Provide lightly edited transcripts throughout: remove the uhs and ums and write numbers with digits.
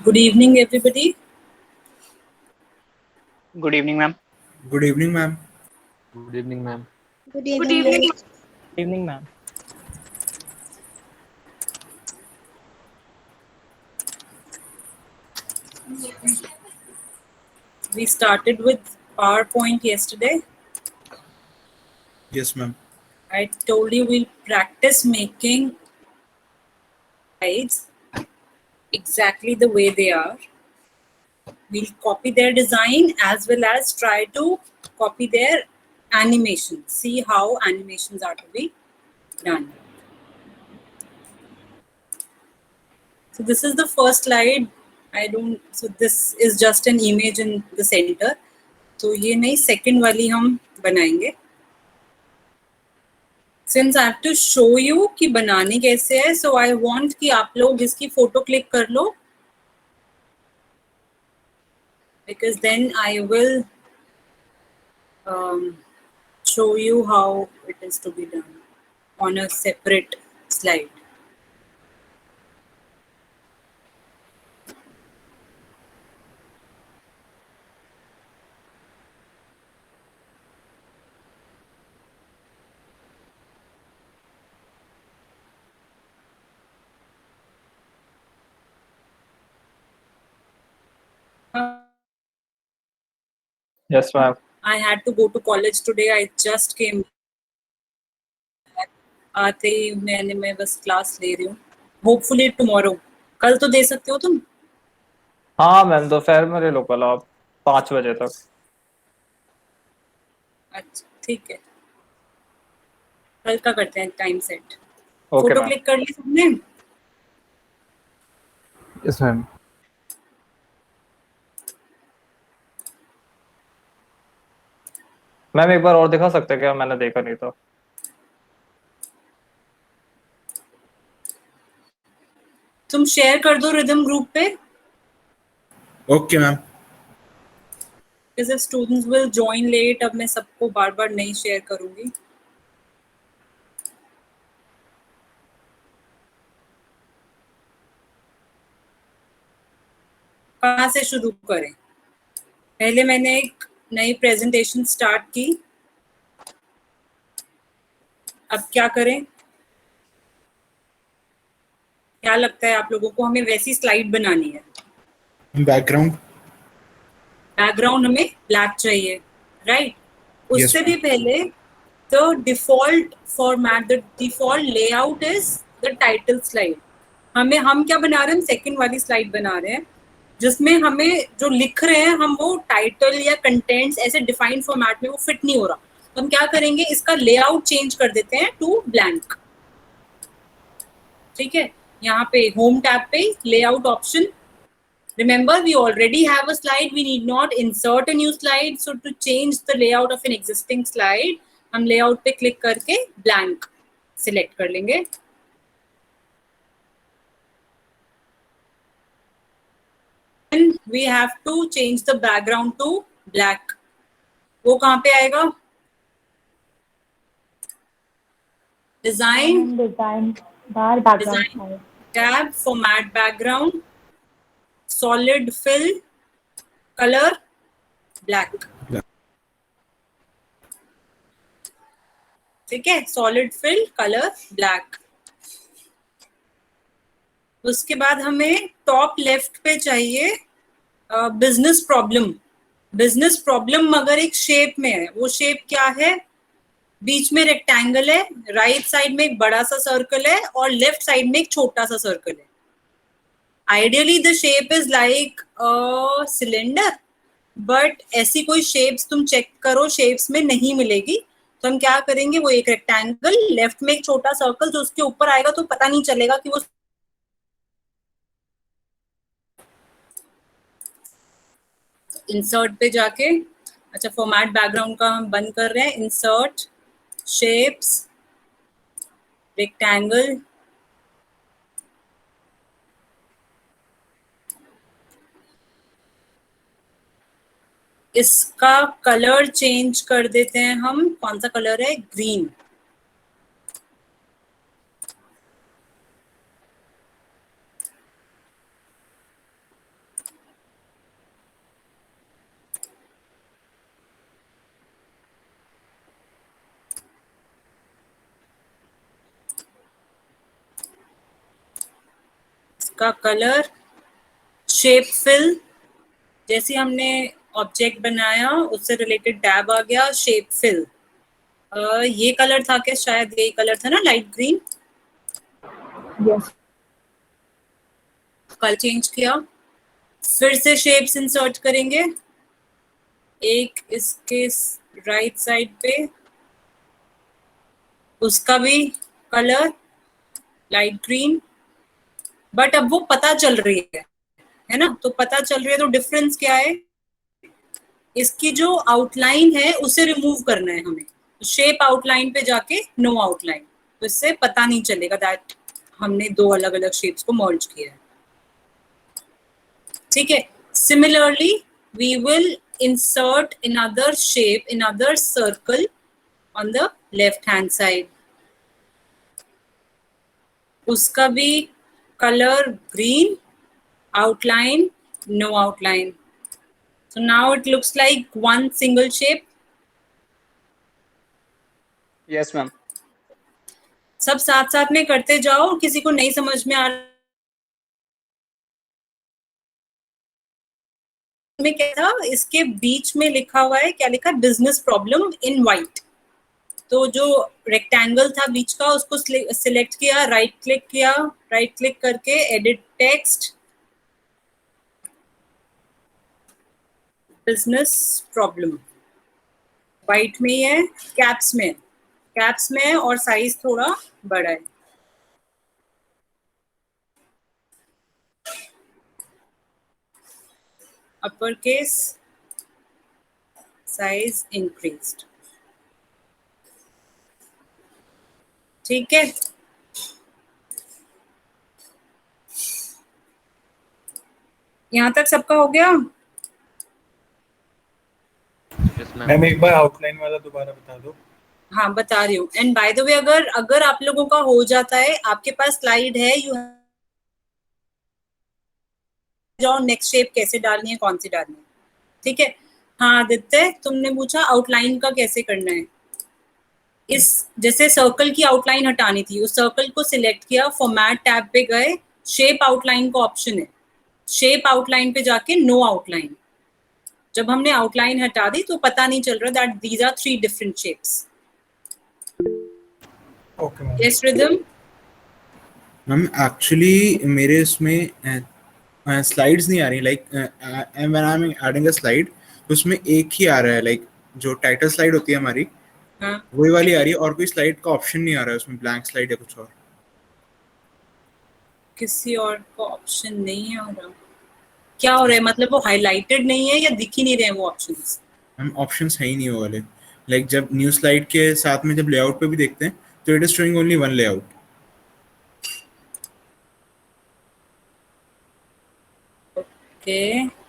Good evening, everybody. Good evening, ma'am. Good evening, ma'am. Good evening, ma'am. Good evening, ma'am. Evening, ma'am. We started with PowerPoint yesterday. Yes, ma'am. I told you we'll practice making slides exactly the way they are. We'll copy their design as well as try to copy their animation. See how animations are to be done. So this is the first slide. So this is just an image in the center. तो ये नहीं, second वाली हम बनाएंगे. Since I have to show you कि बनाने कैसे है, so I want कि आप लोग इसकी फोटो क्लिक कर लो, because then I will show you how it is to be done on a separate slide. Yes, ma'am. I had to go to college today. I just came back. आते ही मैं बस class ले रही हूँ. Hopefully tomorrow. कल तो दे सकते हो तुम? हाँ मैम, दोपहर में ले लो कल आप 5 बजे तक. अच्छा ठीक है, कल का करते हैं time set. Okay photo ma'am. Click कर ली सबने? Yes, ma'am. मैम एक बार और दिखा सकते हैं क्या? मैंने देखा नहीं था. तुम शेयर कर दो रिदम ग्रुप पे. Okay, ma'am. Because students will join late. अब मैं सबको बार बार नहीं शेयर करूंगी. कहाँ से शुरू करें? पहले मैंने एक नई प्रेजेंटेशन स्टार्ट की. अब क्या करें? क्या लगता है आप लोगों को? हमें वैसी स्लाइड बनानी है. Background. बैकग्राउंड हमें ब्लैक चाहिए, राइट? उससे Yes, भी पहले the default format, the default layout is the title slide. हम क्या बना रहे हैं? हम सेकंड वाली स्लाइड बना रहे हैं जिसमें हमें जो लिख रहे हैं हम वो टाइटल या कंटेंट्स ऐसे डिफाइंड फॉर्मेट में वो फिट नहीं हो रहा. तो हम क्या करेंगे? इसका लेआउट चेंज कर देते हैं टू ब्लैंक. ठीक है, यहाँ पे होम टैब पे layout option. Remember, we already have a slide. We need not insert a new slide. So to change the layout of an existing slide, हम layout पे click करके blank select कर लेंगे. And we have to change the background to black. वो कहाँ पे आएगा? Design. बाहर background Tab, format background, solid fill, color, black. ठीक है, सॉलिड फिल, कलर ब्लैक. उसके बाद हमें टॉप लेफ्ट पे चाहिए बिजनेस प्रॉब्लम. बिजनेस प्रॉब्लम अगर एक शेप में है, वो शेप क्या है? बीच में रेक्टेंगल है, राइट साइड में एक बड़ा सा सर्कल है और लेफ्ट साइड में एक छोटा सा सर्कल है. Ideally the shape is like a cylinder, but ऐसी कोई शेप्स तुम चेक करो, शेप्स में नहीं मिलेगी. तो हम क्या करेंगे? वो एक रेक्टेंगल, लेफ्ट में एक छोटा सर्कल, जो उसके ऊपर आएगा तो पता नहीं चलेगा कि वो. इंसर्ट पे जाके, अच्छा फॉर्मेट बैकग्राउंड का हम बंद कर रहे हैं. इंसर्ट, शेप्स, रेक्टेंगल, इसका कलर चेंज कर देते हैं हम. कौन सा कलर है? ग्रीन. उसका कलर, शेप फिल, जैसे हमने ऑब्जेक्ट बनाया उससे रिलेटेड टैब आ गया, शेप फिल। ये कलर था क्या? शायद यही कलर था ना, light green. Yes. Colour change किया, फिर से शेप्स इंसर्ट करेंगे, एक इसके राइट साइड पे, उसका भी कलर लाइट ग्रीन। बट अब वो पता चल रही है ना, तो पता चल रही है तो डिफरेंस क्या है? इसकी जो आउटलाइन है उसे रिमूव करना है हमें। शेप आउटलाइन पे जाके नो आउटलाइन, तो इससे पता नहीं चलेगा दैट हमने दो अलग अलग शेप्स को मर्ज किया है। ठीक है, similarly we will insert another shape, another circle on the left hand side. उसका भी color green, outline no outline. So now it looks like one single shape. Yes, ma'am. सब साथ साथ में करते जाओ, किसी को नहीं समझ में आ रहा में क्या था, इसके बीच में लिखा हुआ है, क्या लिखा? Business problem in white. तो जो रेक्टेंगल था बीच का उसको सिलेक्ट किया, राइट क्लिक किया, राइट क्लिक करके edit text, business problem, white में ही है, कैप्स में, कैप्स में है और साइज थोड़ा बड़ा है। Upper case, size increased. ठीक है, यहाँ तक सबका हो गया? Yes, ma'am. मैम एक बार आउटलाइन वाला दोबारा बता दो। हाँ बता रही हूँ। एंड बाय द वे, अगर आप लोगों का हो जाता है, आपके पास स्लाइड है, यू जाओ नेक्स्ट शेप कैसे डालनी है, कौन सी डालनी है। ठीक है, हाँ आदित्य, तुमने पूछा आउटलाइन का कैसे करना है। इस जैसे सर्कल की आउटलाइन हटानी थी, उस सर्कल को सिलेक्ट किया, फॉर्मेट टैब पे गए, शेप आउटलाइन का ऑप्शन है, शेप आउटलाइन पे जाके नो आउटलाइन। जब हमने आउटलाइन हटा दी तो पता नहीं चल रहा that these are 3 different shapes. Okay ma'am. Yes Rhythm. Ma'am actually मेरे इसमें स्लाइड्स नहीं आ रही, like when I am adding a slide तो उसमें एक ही आ रहा है, लाइक जो टाइटल स्लाइड होती है हमारी, हाँ, वही वाली आ रही है, और कोई स्लाइड का ऑप्शन नहीं आ रहा है उसमें, ब्लैंक स्लाइड या कुछ और। किसी और का ऑप्शन नहीं आ रहा। क्या हो रहा है मतलब, वो हाईलाइटेड नहीं है या दिख ही नहीं रहे हैं वो ऑप्शंस? मैम ऑप्शंस है ही नहीं वो वाले, लाइक जब न्यू स्लाइड के साथ में जब लेआउट पे भी देखते हैं तो it is showing only one layout. Okay,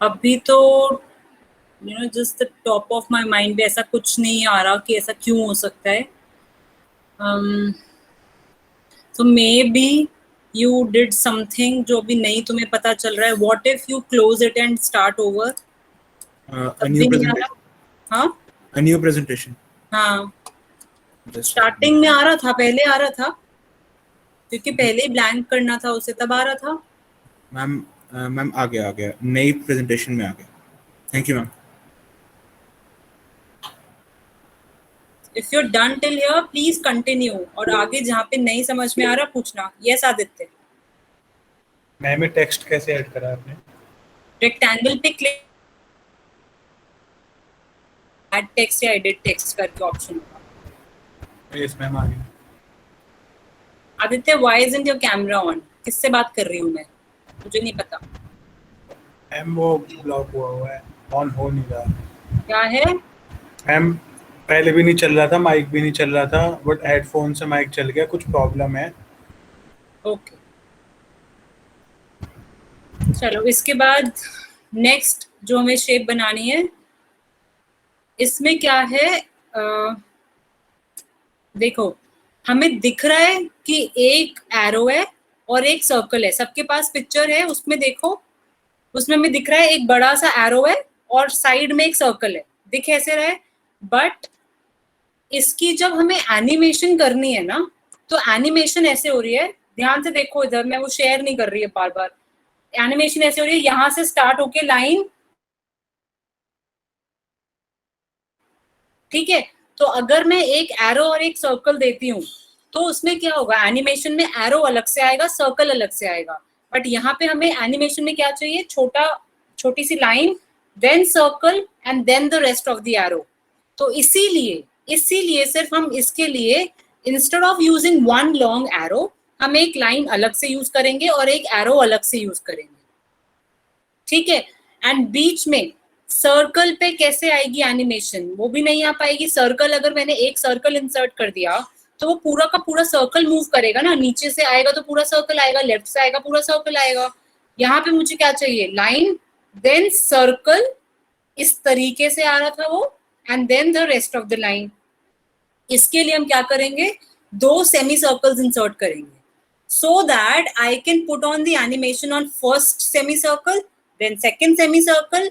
अभी तो just the top of my mind पे ऐसा कुछ नहीं आ रहा कि ऐसा क्यों हो सकता है। तो may be you did something जो भी नहीं तुम्हें पता चल रहा है। What if you close it and start over? a new presentation, हाँ a new presentation हाँ, just स्टार्टिंग में आ रहा था, पहले आ रहा था, क्योंकि पहले ही ब्लैंक करना था उसे, तब आ रहा था। मैम मैम आ गया नई प्रेजेंटेशन में आ गया। Thank you ma'am. If you done till here please continue, और आगे जहाँ पे नहीं समझ में आ रहा पूछना। यस आदित्य। मैम में टेक्स्ट कैसे ऐड करा आपने? रेक्टेंगल पे क्लिक, ऐड टेक्स्ट या एडिट टेक्स्ट करके ऑप्शन होगा। यस मैम आ गया। Aditya, why isn't your camera on? किससे बात कर रही हूँ मैं? मुझे नहीं पता। मैम वो ब्लॉक हुआ है, ऑन हो नहीं रहा। क्या है? मैम पहले भी नहीं चल रहा था, माइक भी नहीं चल रहा था, बट हेडफोन से माइक चल गया, कुछ प्रॉब्लम है। ओके, चलो इसके बाद नेक्स्ट जो हमें शेप बनानी है, इसमें क्या है, देखो हमें दिख रहा है कि एक एरो है और एक सर्कल है, सबके पास पिक्चर है, उसमें देखो, उसमें हमें दिख रहा है एक बड़ा सा एरो है और साइड में एक सर्कल है, दिख ऐसे रहा है। बट इसकी जब हमें एनिमेशन करनी है ना, तो एनिमेशन ऐसे हो रही है, ध्यान से देखो इधर, मैं वो शेयर नहीं कर रही है बार बार। एनिमेशन ऐसे हो रही है, यहां से स्टार्ट होके लाइन, ठीक है। तो अगर मैं एक एरो और एक सर्कल देती हूँ तो उसमें क्या होगा, एनिमेशन में एरो अलग से आएगा, सर्कल अलग से आएगा। बट यहाँ पे हमें एनिमेशन में क्या चाहिए, छोटी सी line, then circle and then the rest of the arrow. तो इसीलिए सिर्फ हम इसके लिए instead of using one long arrow, हम एक लाइन अलग से यूज करेंगे और एक एरो अलग से यूज करेंगे, ठीक है। एंड बीच में सर्कल पे कैसे आएगी एनिमेशन, वो भी नहीं आ पाएगी। सर्कल, अगर मैंने एक सर्कल इंसर्ट कर दिया तो वो पूरा का पूरा सर्कल मूव करेगा ना, नीचे से आएगा तो पूरा सर्कल आएगा, लेफ्ट से आएगा पूरा सर्कल आएगा। यहाँ पे मुझे क्या चाहिए, लाइन देन सर्कल, इस तरीके से आ रहा था वो, and then the rest of the line. इसके लिए हम क्या करेंगे, 2 सेमी सर्कल्स इंसर्ट करेंगे, so that I can put on the animation on first semicircle, then second semicircle,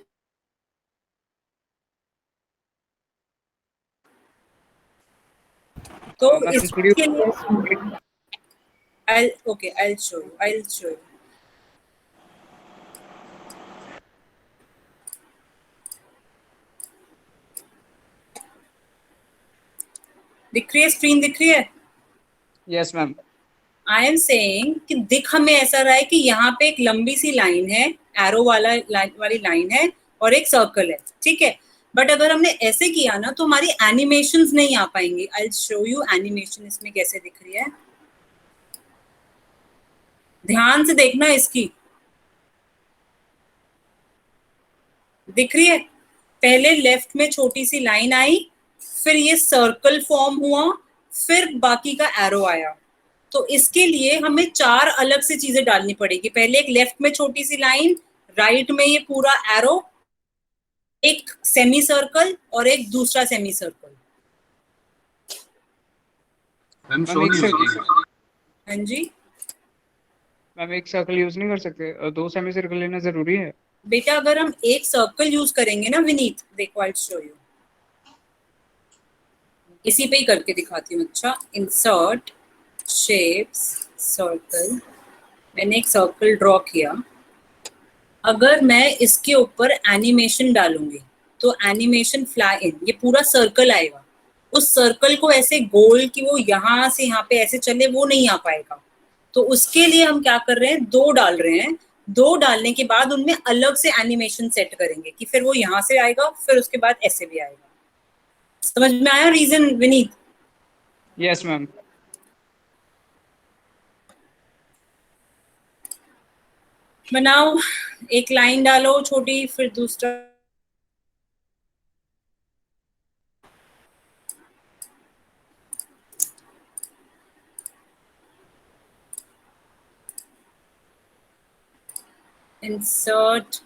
तो इसके लिए I'll show you. दिख रही है स्क्रीन, दिख रही है? Yes ma'am. I am saying कि दिख हमें ऐसा रहा है कि यहाँ पे एक लंबी सी लाइन है, एरो वाली लाइन है और एक सर्कल है, ठीक है। बट अगर हमने ऐसे किया ना तो हमारी एनिमेशंस नहीं आ पाएंगी। I will show you animation इसमें कैसे दिख रही है, ध्यान से देखना इसकी, दिख रही है? पहले लेफ्ट में छोटी सी लाइन आई, फिर ये सर्कल फॉर्म हुआ, फिर बाकी का एरो आया। तो इसके लिए हमें 4 अलग से चीजें डालनी पड़ेगी। पहले एक लेफ्ट में छोटी सी लाइन, राइट में ये पूरा एरो, एक सेमी सर्कल और एक दूसरा सेमी सर्कल। मैम हाँ जी मैम, एक सर्कल यूज नहीं कर सकते, 2 सेमी सर्कल लेना जरूरी है? बेटा, अगर हम एक सर्कल यूज करेंगे ना विनीत, देखो आई शो यू, इसी पे ही करके दिखाती हूँ। अच्छा, इंसर्ट शेप्स सर्कल, मैंने एक सर्कल ड्रॉ किया। अगर मैं इसके ऊपर एनिमेशन डालूंगी तो एनिमेशन फ्लाई इन, ये पूरा सर्कल आएगा। उस सर्कल को ऐसे गोल कि वो यहाँ से यहाँ पे ऐसे चले, वो नहीं आ पाएगा। तो उसके लिए हम क्या कर रहे हैं, 2 डाल रहे हैं। 2 डालने के बाद उनमें अलग से एनिमेशन सेट करेंगे कि फिर वो यहाँ से आएगा, फिर उसके बाद ऐसे भी आएगा। समझ में आया रीजन विनीत? Yes ma'am. बनाओ, एक लाइन डालो छोटी, फिर दूसरा, इंसर्ट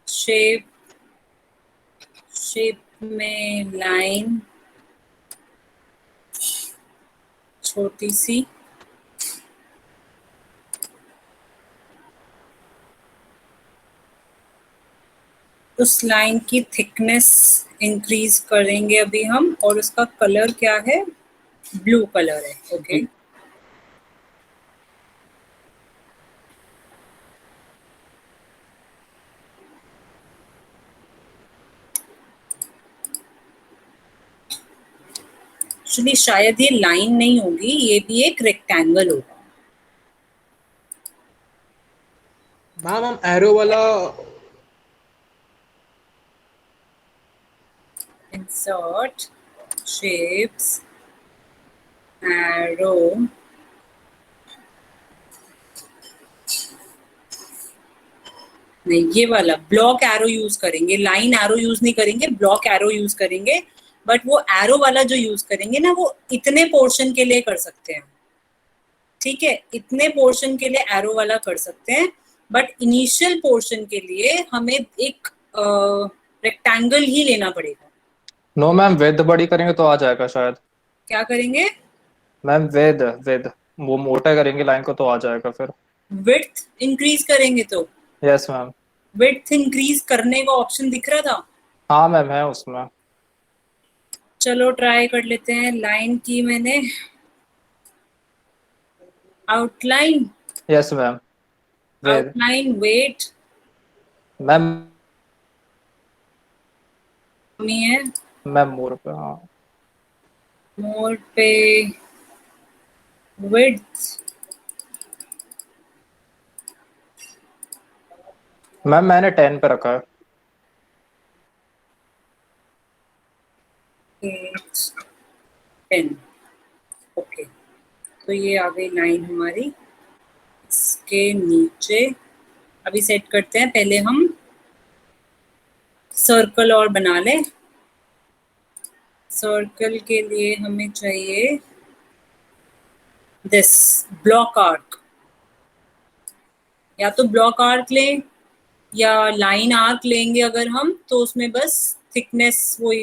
शेप में लाइन छोटी सी, उस लाइन की थिकनेस इंक्रीज करेंगे अभी हम, और उसका कलर क्या है, ब्लू कलर है, ओके। एक्चुअली शायद ये लाइन नहीं होगी, ये भी एक रेक्टेंगल होगा। मैम हम एरो वाला इंसर्ट शेप्स एरो, नहीं, ये वाला ब्लॉक एरो यूज करेंगे, लाइन एरो यूज नहीं करेंगे, ब्लॉक एरो यूज करेंगे। बट वो एरो वाला जो यूज करेंगे ना, वो इतने पोर्शन के लिए कर सकते हैं, ठीक है, इतने पोर्शन के लिए एरो वाला कर सकते हैं। बट इनिशियल पोर्शन के लिए हमें एक रेक्टेंगल ही लेना पड़ेगा। नो मैम, विद बड़ी करेंगे तो आ जाएगा शायद। क्या करेंगे मैम? विद वो मोटा करेंगे लाइन को तो आ जाएगा फिर। विड्थ इंक्रीज करेंगे तो? Yes ma'am. विड्थ इंक्रीज करने का ऑप्शन दिख रहा था? हाँ मैम है उसमें। चलो ट्राई कर लेते हैं। लाइन की मैंने, outline, yes ma'am. Where outline weight ma'am. कमी है, मैम मोर पे हाँ। मोर पे विड्थ, मैम मैंने 10 पे रखा है। 10। ओके, तो ये आ गई लाइन हमारी। इसके नीचे अभी सेट करते हैं, पहले हम सर्कल और बना लें। सर्कल के लिए हमें चाहिए दिस ब्लॉक आर्क, या तो ब्लॉक आर्क लें या लाइन आर्क लेंगे अगर हम, तो उसमें बस थिकनेस वो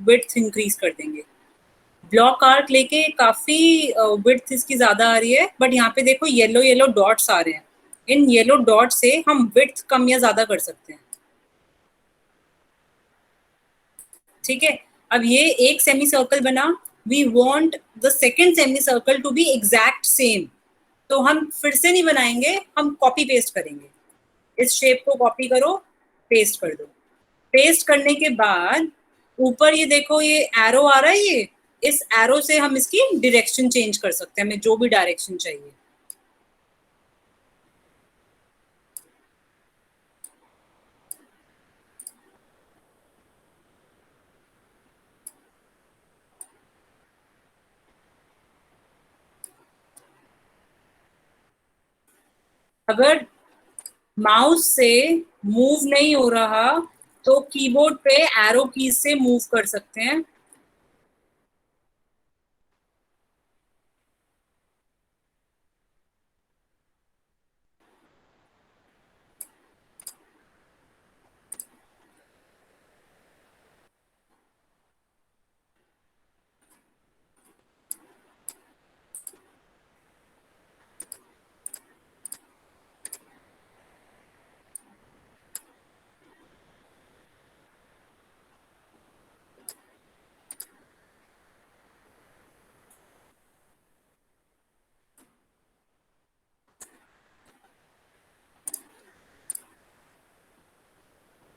विड्थ इंक्रीज कर देंगे। ब्लॉक आर्क लेके काफी विड्थ इसकी ज्यादा आ रही है, बट यहाँ पे देखो येलो येलो डॉट्स आ रहे हैं। इन येलो डॉट से हम विड्थ कम या ज्यादा कर सकते हैं। ठीक है, अब ये एक सेमी सर्कल बना, we want the second semi circle to be exact same. तो हम फिर से नहीं बनाएंगे, हम कॉपी पेस्ट करेंगे। इस शेप को कॉपी करो, पेस्ट कर दो। पेस्ट करने के बाद ऊपर ये देखो, ये एरो आ रहा है, ये इस एरो से हम इसकी डायरेक्शन चेंज कर सकते हैं, हमें जो भी डायरेक्शन चाहिए। अगर माउस से मूव नहीं हो रहा तो कीबोर्ड पे एरो कीज से मूव कर सकते हैं।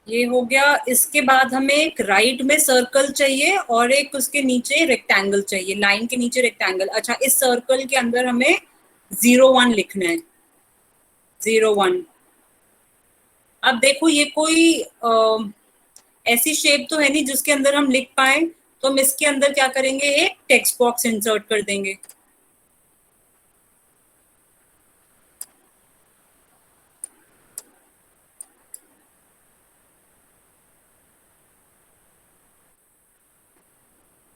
ये हो गया। इसके बाद हमें एक राइट में सर्कल चाहिए और एक उसके नीचे रेक्टेंगल चाहिए, लाइन के नीचे रेक्टेंगल। अच्छा, इस सर्कल के अंदर हमें 01 लिखना है, 01। अब देखो ये कोई ऐसी शेप तो है नहीं जिसके अंदर हम लिख पाए, तो हम इसके अंदर क्या करेंगे, एक टेक्स्ट बॉक्स इंसर्ट कर देंगे।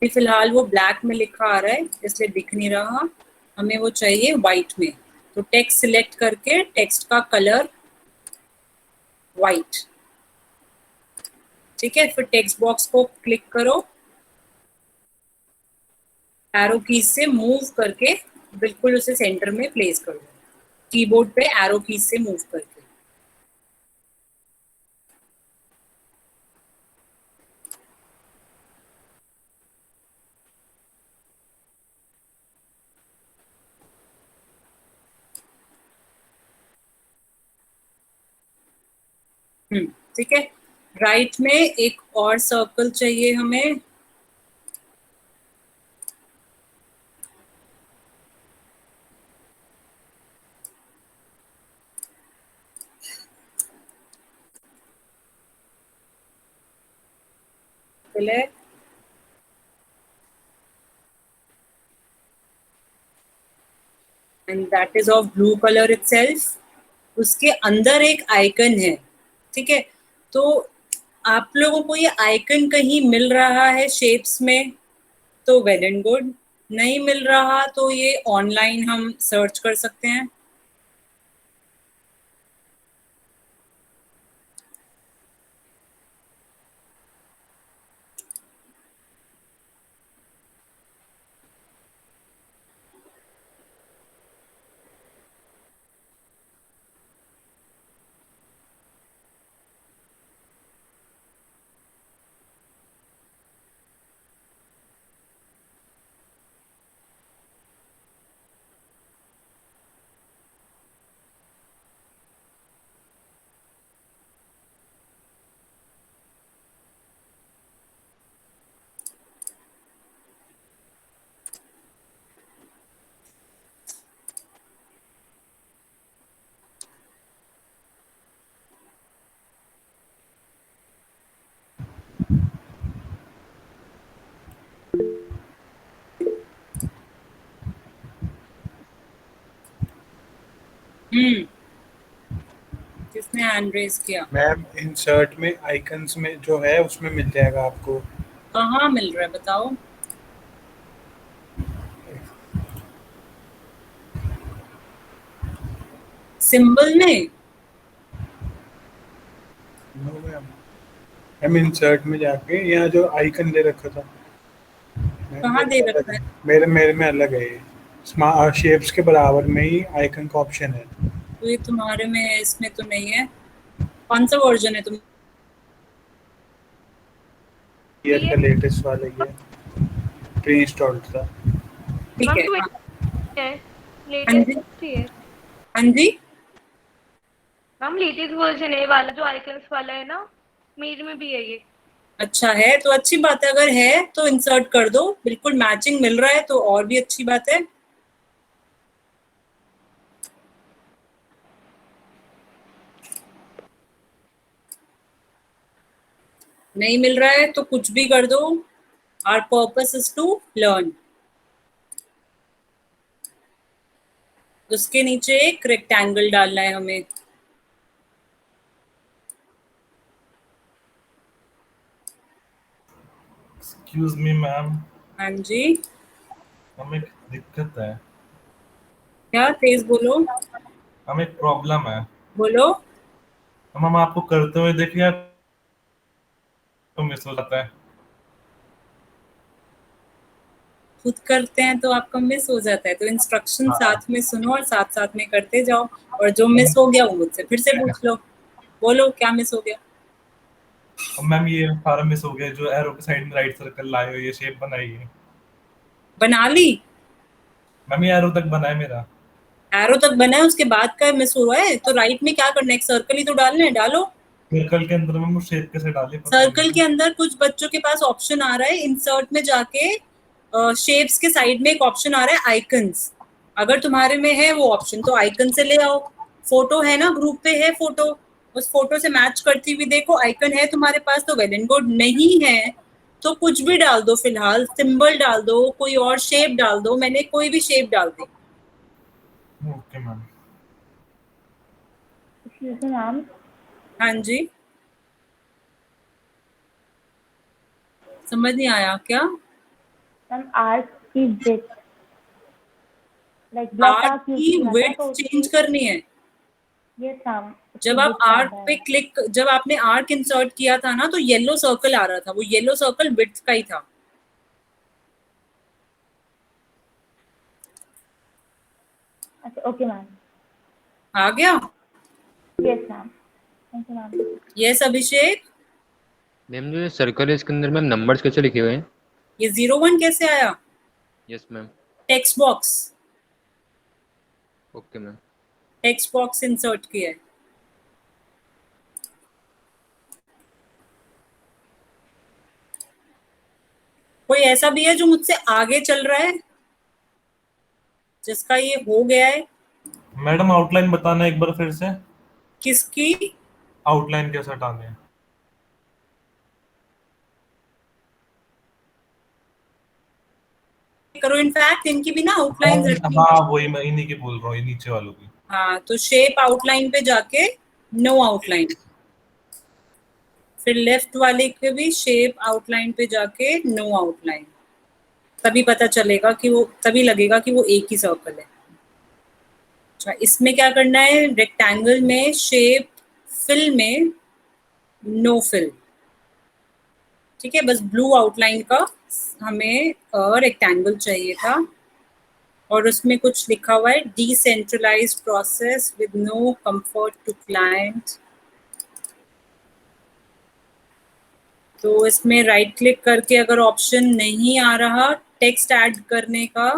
फिलहाल वो ब्लैक में लिखा आ रहा है इसलिए दिख नहीं रहा, हमें वो चाहिए व्हाइट में। तो टेक्स्ट सिलेक्ट करके टेक्स्ट का कलर व्हाइट। ठीक है, फिर टेक्स्ट बॉक्स को क्लिक करो, एरो कीज से मूव करके बिल्कुल उसे सेंटर में प्लेस कर दो, कीबोर्ड पे एरो कीज से मूव करके। ठीक है, राइट में एक और सर्कल चाहिए हमें। And that is of blue colour itself. उसके अंदर एक आइकन है। ठीक है, तो आप लोगों को ये आइकन कहीं मिल रहा है शेप्स में तो वेल एंड गुड, नहीं मिल रहा तो ये ऑनलाइन हम सर्च कर सकते हैं। हम्म, किसने हैंड रेज किया? मैम इंसर्ट में आइकन्स में जो है उसमें मिल जाएगा आपको। कहाँ मिल रहा है बताओ? सिंबल में? नो मैम, मैम इंसर्ट में जाके यहाँ जो आइकन दे रखा था मैम, कहाँ दे रखा है? मेरे मेरे में अलग है ये। स्मार्ट शेप्स के बराबर में ही आइकन का ऑप्शन है। तो ये तुम्हारे में है, इसमें तो नहीं है। कौन सा वर्जन है तुम? ईयर का लेटेस्ट वाला ये प्री इंस्टॉल्ड था। ठीक मैम है, तो हाँ। है हाँ जी, लेटेस्ट ही है हाँ जी। मैम, लेटेस्ट वर्जन है ये वाला जो आइकन्स वाला है ना, मेरे में भी है ये। अच्छा है तो अच्छी बात है, अगर है तो इंसर्ट कर दो, बिल्कुल मैचिंग मिल रहा है तो और भी अच्छी बात है। नहीं मिल रहा है तो कुछ भी कर दो। Our purpose is to learn. उसके नीचे एक रेक्टेंगल डालना है हमें। एक्सक्यूज मी मैम, हाँ जी, हमें एक दिक्कत है। क्या? तेज बोलो। हमें एक प्रॉब्लम है। बोलो। हम आपको करते हुए देख लिया तो मिस हो जाता है। खुद करते हैं तो आपका मिस हो जाता है, तो इंस्ट्रक्शन हाँ। साथ में सुनो और साथ साथ में करते जाओ। और जो मिस हो गया वो मुझसे फिर से पूछ लो। बोलो क्या मिस हो गया? अब मैम ये सारा मिस हो गया, जो एरो के साइड में राइट सर्कल लाए हो, ये शेप बनाई है। बना ली? मैम ये एरो तक बना है मेरा। एरो तक बना है, उसके बाद का मिस हुआ है तो राइट में क्या करना है? एक सर्कल ही तो डालना है, डालो। सर्कल के अंदर मैम वो शेप कैसे डाले पता सर्कल नहीं। के अंदर कुछ बच्चों के पास ऑप्शन आ रहा है, इंसर्ट में जाके शेप्स के साइड में एक ऑप्शन आ रहा है आइकन्स। अगर तुम्हारे में है वो ऑप्शन तो आइकन से ले आओ। फोटो है ना, ग्रुप पे है फोटो, उस फोटो से मैच करती हुई देखो। आइकन है तुम्हारे पास तो वेल एंड गुड, नहीं है तो कुछ भी डाल दो। फिलहाल सिंबल डाल दो, कोई और शेप डाल दो। मैंने कोई भी शेप डाल दी। Okay ma'am. Excuse me, ma'am. हाँ जी, समझ नहीं आया क्या? Ma'am, arc की width, like black arc arc use की किया था विड्थ तो चेंज उसकी करनी है। yes ma'am, जब उसकी आप width आर्क ज्यादा पे है। क्लिक, जब आपने आर्क इंसर्ट किया था ना तो येलो सर्कल आ रहा था, वो येलो सर्कल विड्थ का ही था। अच्छा okay ma'am. आ गया? Yes ma'am. Thank you ma'am. Yes Abhishek. Ma'am जो ये सर्कल है इसके अंदर मैम नंबर्स कैसे लिखे हुए हैं? ये 01 कैसे आया? Yes ma'am. Text box, okay ma'am. Text box insert किया है। कोई ऐसा भी है जो मुझसे आगे चल रहा है, जिसका ये हो गया है? मैडम आउटलाइन बताना एक बार फिर से। किसकी? आउटलाइन कैसे हटाने हैं? करो, इनफैक्ट इनकी भी ना आउटलाइन हटनी हाँ है। वही मैं इन्हीं की बोल रहा हूँ, ये नीचे वालों की। हाँ तो शेप आउटलाइन पे जाके नो आउटलाइन, फिर लेफ्ट वाले के भी शेप आउटलाइन पे जाके नो आउटलाइन। तभी पता चलेगा कि वो, तभी लगेगा कि वो एक ही सर्कल है। अच्छा, इसमें क्या करना है? रेक्टेंगल में शेप फिल में नो फिल। ठीक है, बस ब्लू आउटलाइन का हमें रेक्टेंगल चाहिए था। और उसमें कुछ लिखा हुआ है decentralized process with no comfort to client. तो इसमें राइट क्लिक करके अगर ऑप्शन नहीं आ रहा टेक्स्ट ऐड करने का,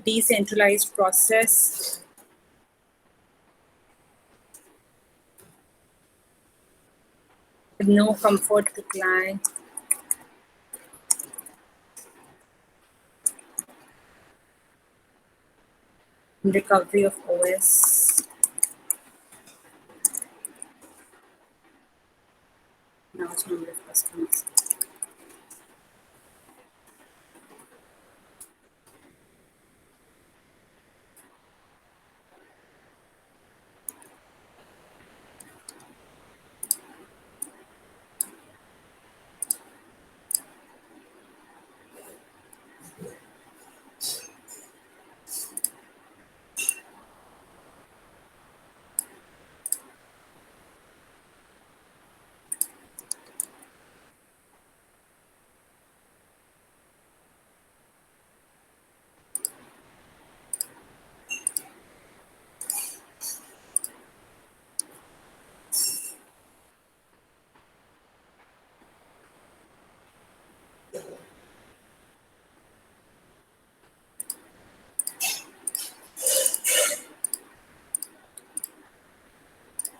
decentralized process with no comfort to client. Recovery of OS. Announced number of customers.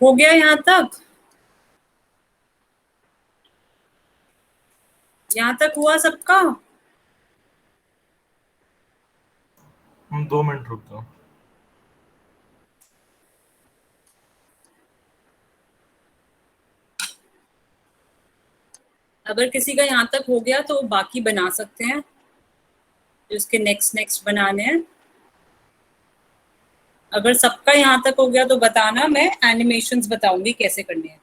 हो गया यहाँ तक? यहाँ तक हुआ सबका? हम 2 मिनट रुक जाओ। अगर किसी का यहाँ तक हो गया तो बाकी बना सकते हैं, उसके नेक्स्ट बनाने हैं। अगर सबका यहाँ तक हो गया तो बताना, मैं एनिमेशंस बताऊंगी कैसे करने हैं।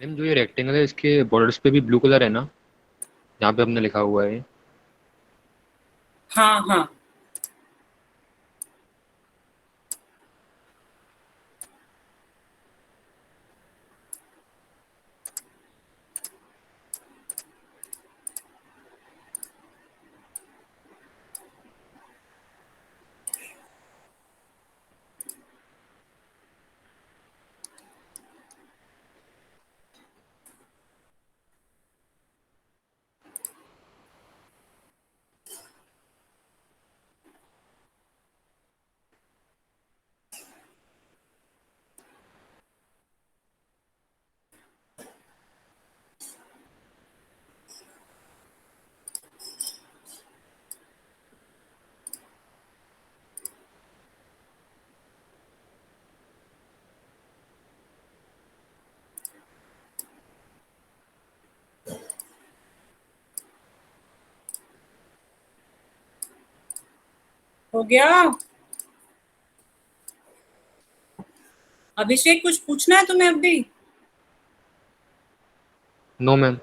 मैम जो ये रेक्टेंगल है इसके बॉर्डर्स पे भी ब्लू कलर है ना, यहाँ पे हमने लिखा हुआ है। हाँ हाँ, हो गया। अभिषेक कुछ पूछना है तुम्हें अभी? No ma'am.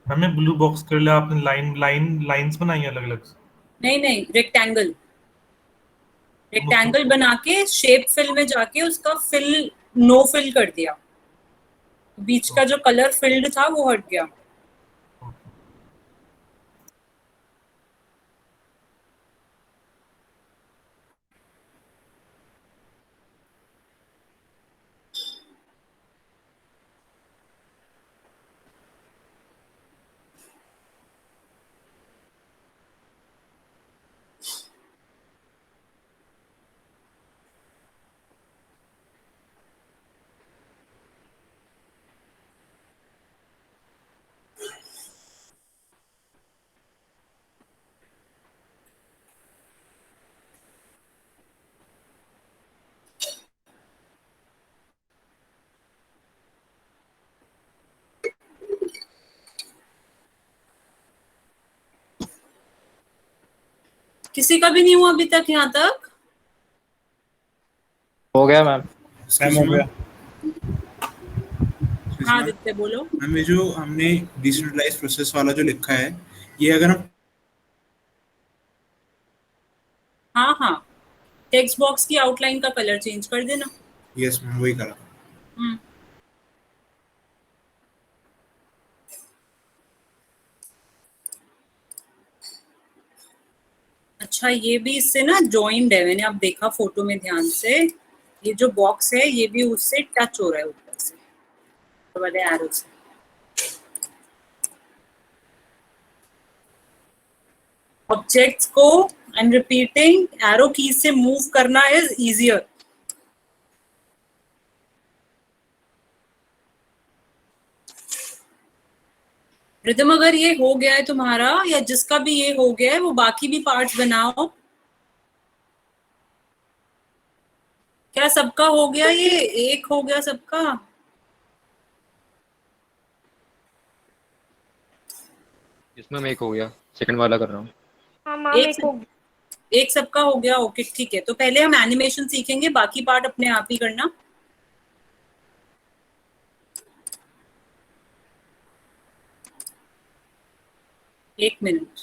हमें ब्लू बॉक्स कर लिया आपने, लाइंस बनाई अलग अलग। नहीं, रेक्टेंगल बना के शेप फिल में जाके उसका फिल नो फिल कर दिया, बीच का जो कलर फिल्ड था वो हट गया। किसी का भी नहीं हुआ अभी तक यहाँ तक? हो गया मैम। सैम हो गया। हाँ आदित्य बोलो। हमें जो हमने डिसेंट्रलाइज प्रोसेस वाला जो लिखा है, ये अगर हम हाँ, टेक्स्ट बॉक्स की आउटलाइन का कलर चेंज कर देना। यस मैम, वही करा। अच्छा, ये भी इससे ना जॉइंड है, मैंने अब देखा फोटो में ध्यान से, ये जो बॉक्स है ये भी उससे टच हो रहा है ऊपर से, तो वाले एरो से। ऑब्जेक्ट्स को एंड रिपीटिंग एरो की से मूव करना इज इजियर. रिदम अगर ये हो गया है तुम्हारा या जिसका भी ये हो गया है वो बाकी भी पार्ट्स बनाओ. क्या सबका हो गया? ये एक हो गया सबका? इसमें मैं एक हो गया, सेकंड वाला कर रहा हूँ। हाँ मैम एक एक सबका हो गया. ओके ठीक है. तो पहले हम एनिमेशन सीखेंगे, बाकी पार्ट अपने आप ही करना. एक मिनट.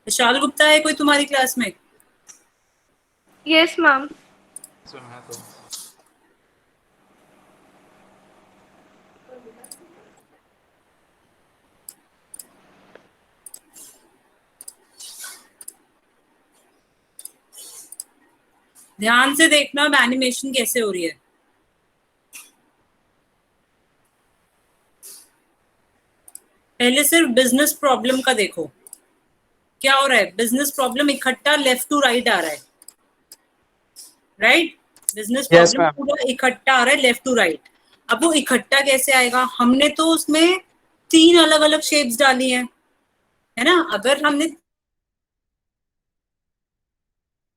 विशाल गुप्ता है कोई तुम्हारी क्लास में? Yes ma'am. ध्यान से देखना अब एनिमेशन कैसे हो रही है. पहले सिर्फ बिजनेस प्रॉब्लम का देखो क्या हो रहा है. बिजनेस प्रॉब्लम इकट्ठा लेफ्ट टू राइट आ रहा है. राइट. बिजनेस प्रॉब्लम पूरा इकट्ठा आ रहा है लेफ्ट टू राइट. अब वो इकट्ठा कैसे आएगा? हमने तो उसमें 3 अलग अलग शेप्स डाली हैं, है ना. अगर हमने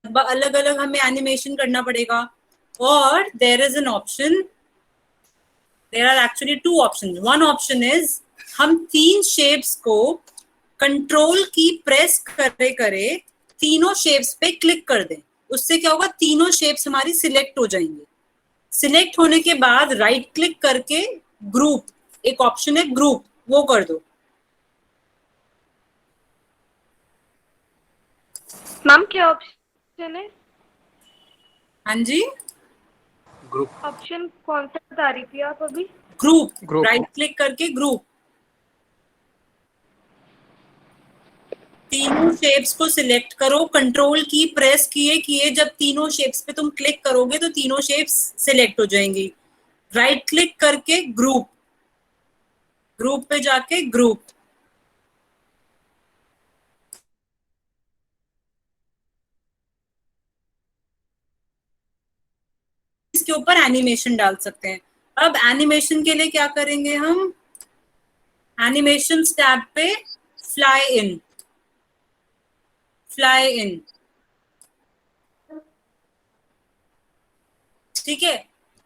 अलग अलग हमें एनिमेशन करना पड़ेगा. और there is an option, there are actually 2 options. One option is हम 3 शेप्स को कंट्रोल की प्रेस करे तीनों शेप्स पे क्लिक कर दें. उससे क्या होगा? तीनों शेप्स हमारी सिलेक्ट हो जाएंगी. सिलेक्ट होने के बाद राइट क्लिक करके ग्रुप, एक ऑप्शन है ग्रुप, वो कर दो. मैम क्या ऑप्शन है? हाँ जी, ऑप्शन कौन सा बता रही थी आप अभी? ग्रुप. राइट क्लिक करके ग्रुप. तीनों शेप्स को सिलेक्ट करो, कंट्रोल की प्रेस किए जब तीनों शेप्स पे तुम क्लिक करोगे तो तीनों शेप्स सिलेक्ट हो जाएंगी. राइट क्लिक करके ग्रुप, ग्रुप पे जाके ग्रुप. इसके ऊपर एनिमेशन डाल सकते हैं. अब एनिमेशन के लिए क्या करेंगे हम? एनिमेशन टैब पे फ्लाई इन, फ्लाई इन. ठीक है.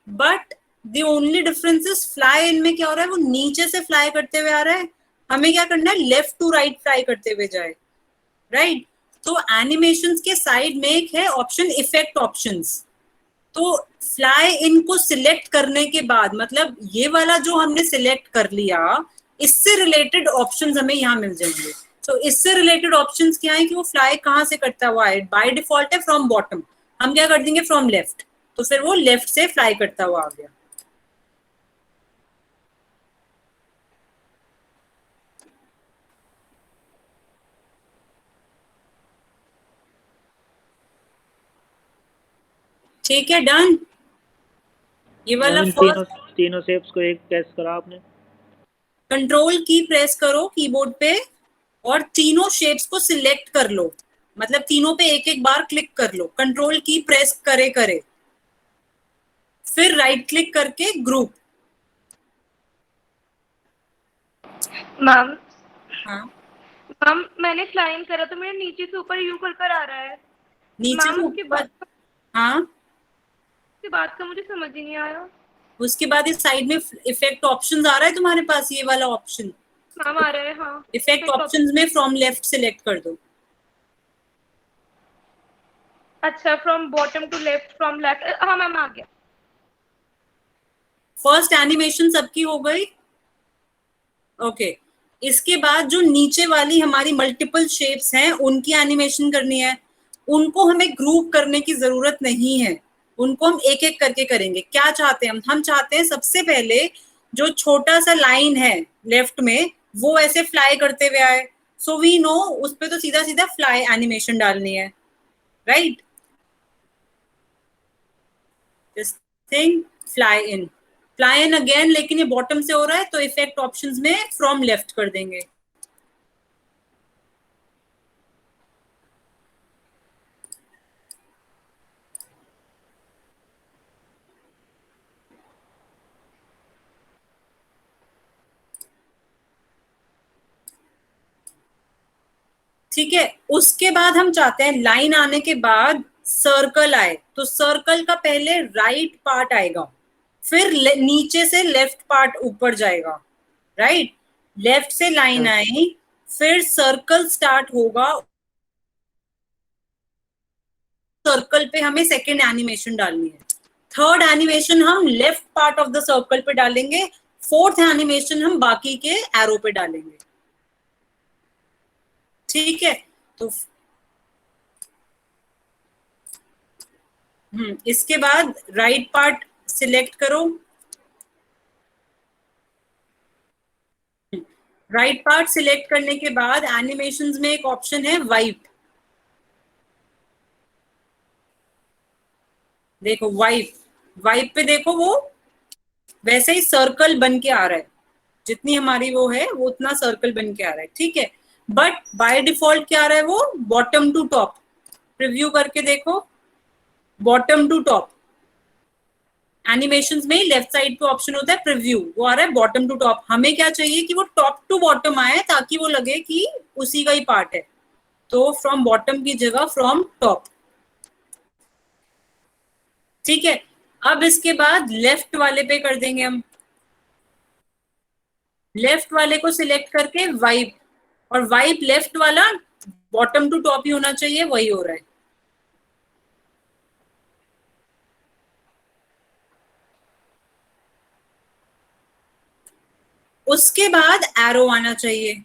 But the only difference is fly in में क्या हो रहा है? वो नीचे से फ्लाई करते हुए आ रहा है. हमें क्या करना है? लेफ्ट टू राइट फ्लाई करते हुए जाए. राइट. तो एनिमेशंस के साइड में एक है ऑप्शन इफेक्ट ऑप्शंस. तो फ्लाई इन को सिलेक्ट करने के बाद, मतलब ये वाला जो हमने सिलेक्ट कर लिया, इससे रिलेटेड ऑप्शंस हमें यहाँ मिल जाएंगे. तो इससे रिलेटेड ऑप्शंस क्या है कि वो फ्लाई कहाँ से करता हुआ है? बाय डिफॉल्ट है फ्रॉम बॉटम. हम क्या कर देंगे? From left. तो फिर वो लेफ्ट से फ्लाई करता हुआ आ गया. ठीक है, डन. ये वाला तीनों शेप्स को एक प्रेस करा आपने. कंट्रोल की प्रेस करो कीबोर्ड पे और तीनों शेप्स को सिलेक्ट कर लो. मतलब तीनों पे एक एक बार क्लिक कर लो. कंट्रोल की प्रेस करे फिर राइट क्लिक करके ग्रुप. मैम. हाँ मैम मैंने फ्लाइंग करा तो मेरे नीचे से ऊपर यू कर आ रहा है. नीचे से उसके बाद, हाँ उसके बाद का मुझे समझ ही नहीं आया. उसके बाद इस साइड में इफेक्ट ऑप्शंस आ रहा है तुम्हारे पास, ये वाला ऑप्शन मैम आ रहा है. हाँ. इफेक्ट ऑप्शंस में फ्रॉम लेफ्ट सिलेक्ट कर दो. अच्छा, from bottom to left, from left. हाँ मैम आ गया. फर्स्ट एनिमेशन सबकी हो गई. ओके. इसके बाद जो नीचे वाली हमारी मल्टीपल शेप्स हैं उनकी एनिमेशन करनी है. उनको हमें ग्रुप करने की जरूरत नहीं है. उनको हम एक एक करके करेंगे. क्या चाहते हैं हम चाहते हैं सबसे पहले जो छोटा सा लाइन है लेफ्ट में वो ऐसे फ्लाई करते हुए आए. सो वी नो उस पे तो सीधा सीधा फ्लाई एनिमेशन डालनी है. Right. This thing fly in, fly in again. लेकिन ये बॉटम से हो रहा है तो इफेक्ट ऑप्शंस में फ्रॉम लेफ्ट कर देंगे. ठीक है, उसके बाद हम चाहते हैं लाइन आने के बाद सर्कल आए, तो सर्कल का पहले राइट पार्ट आएगा, फिर नीचे से लेफ्ट पार्ट ऊपर जाएगा, राइट। लेफ्ट से लाइन आई, फिर सर्कल स्टार्ट होगा, सर्कल पे हमें सेकेंड एनिमेशन डालनी है, थर्ड एनिमेशन हम left part of the circle पे डालेंगे, फोर्थ एनिमेशन हम बाकी के एरो पे डालेंगे, ठीक है। तो इसके बाद राइट पार्ट सिलेक्ट करो, राइट पार्ट सिलेक्ट करने के बाद एनिमेशंस में एक ऑप्शन है वाइप, देखो वाइप, वाइप पे देखो वो वैसे ही सर्कल बन के आ रहा है, जितनी हमारी वो है वो उतना सर्कल बन के आ रहा है, ठीक है। बट बाय डिफॉल्ट क्या आ रहा है, वो बॉटम टू टॉप, प्रीव्यू करके देखो, बॉटम टू टॉप, एनिमेशंस में लेफ्ट साइड पे ऑप्शन होता है प्रीव्यू, वो आ रहा है बॉटम टू टॉप। हमें क्या चाहिए कि वो टॉप टू बॉटम आए, ताकि वो लगे कि उसी का ही पार्ट है, तो फ्रॉम बॉटम की जगह फ्रॉम टॉप, ठीक है। अब इसके बाद लेफ्ट वाले पे कर देंगे हम, लेफ्ट वाले को सिलेक्ट करके वाइप, और वाइप लेफ्ट वाला बॉटम टू टॉप ही होना चाहिए, वही हो रहा है। उसके बाद एरो आना चाहिए,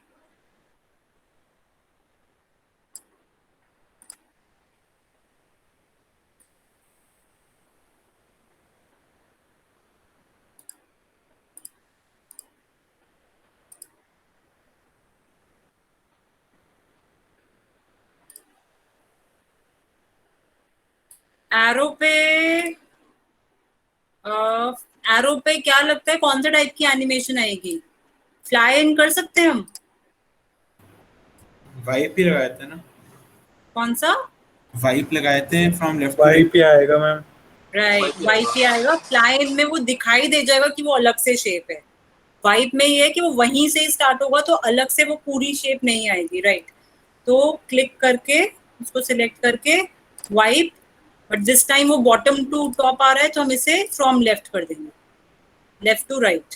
एरो पे क्या लगता है कौन सा टाइप की एनिमेशन आएगी, फ्लाई इन कर सकते हैं हम, वाइप ही लगाए थे ना, कौन सा वाइप लगाए थे फ्रॉम लेफ्ट, वाइप ही आएगा मैम। राइट, वाइप ही आएगा। फ्लाई इन में वो दिखाई दे जाएगा कि वो अलग से शेप है, वाइप में ये है कि वो वहीं से स्टार्ट होगा, तो अलग से वो पूरी शेप नहीं आएगी, राइट। तो क्लिक करके उसको सिलेक्ट करके वाइप, बट दिस टाइम वो बॉटम टू टॉप आ रहा है, तो हम इसे फ्रॉम लेफ्ट कर देंगे, लेफ्ट टू राइट,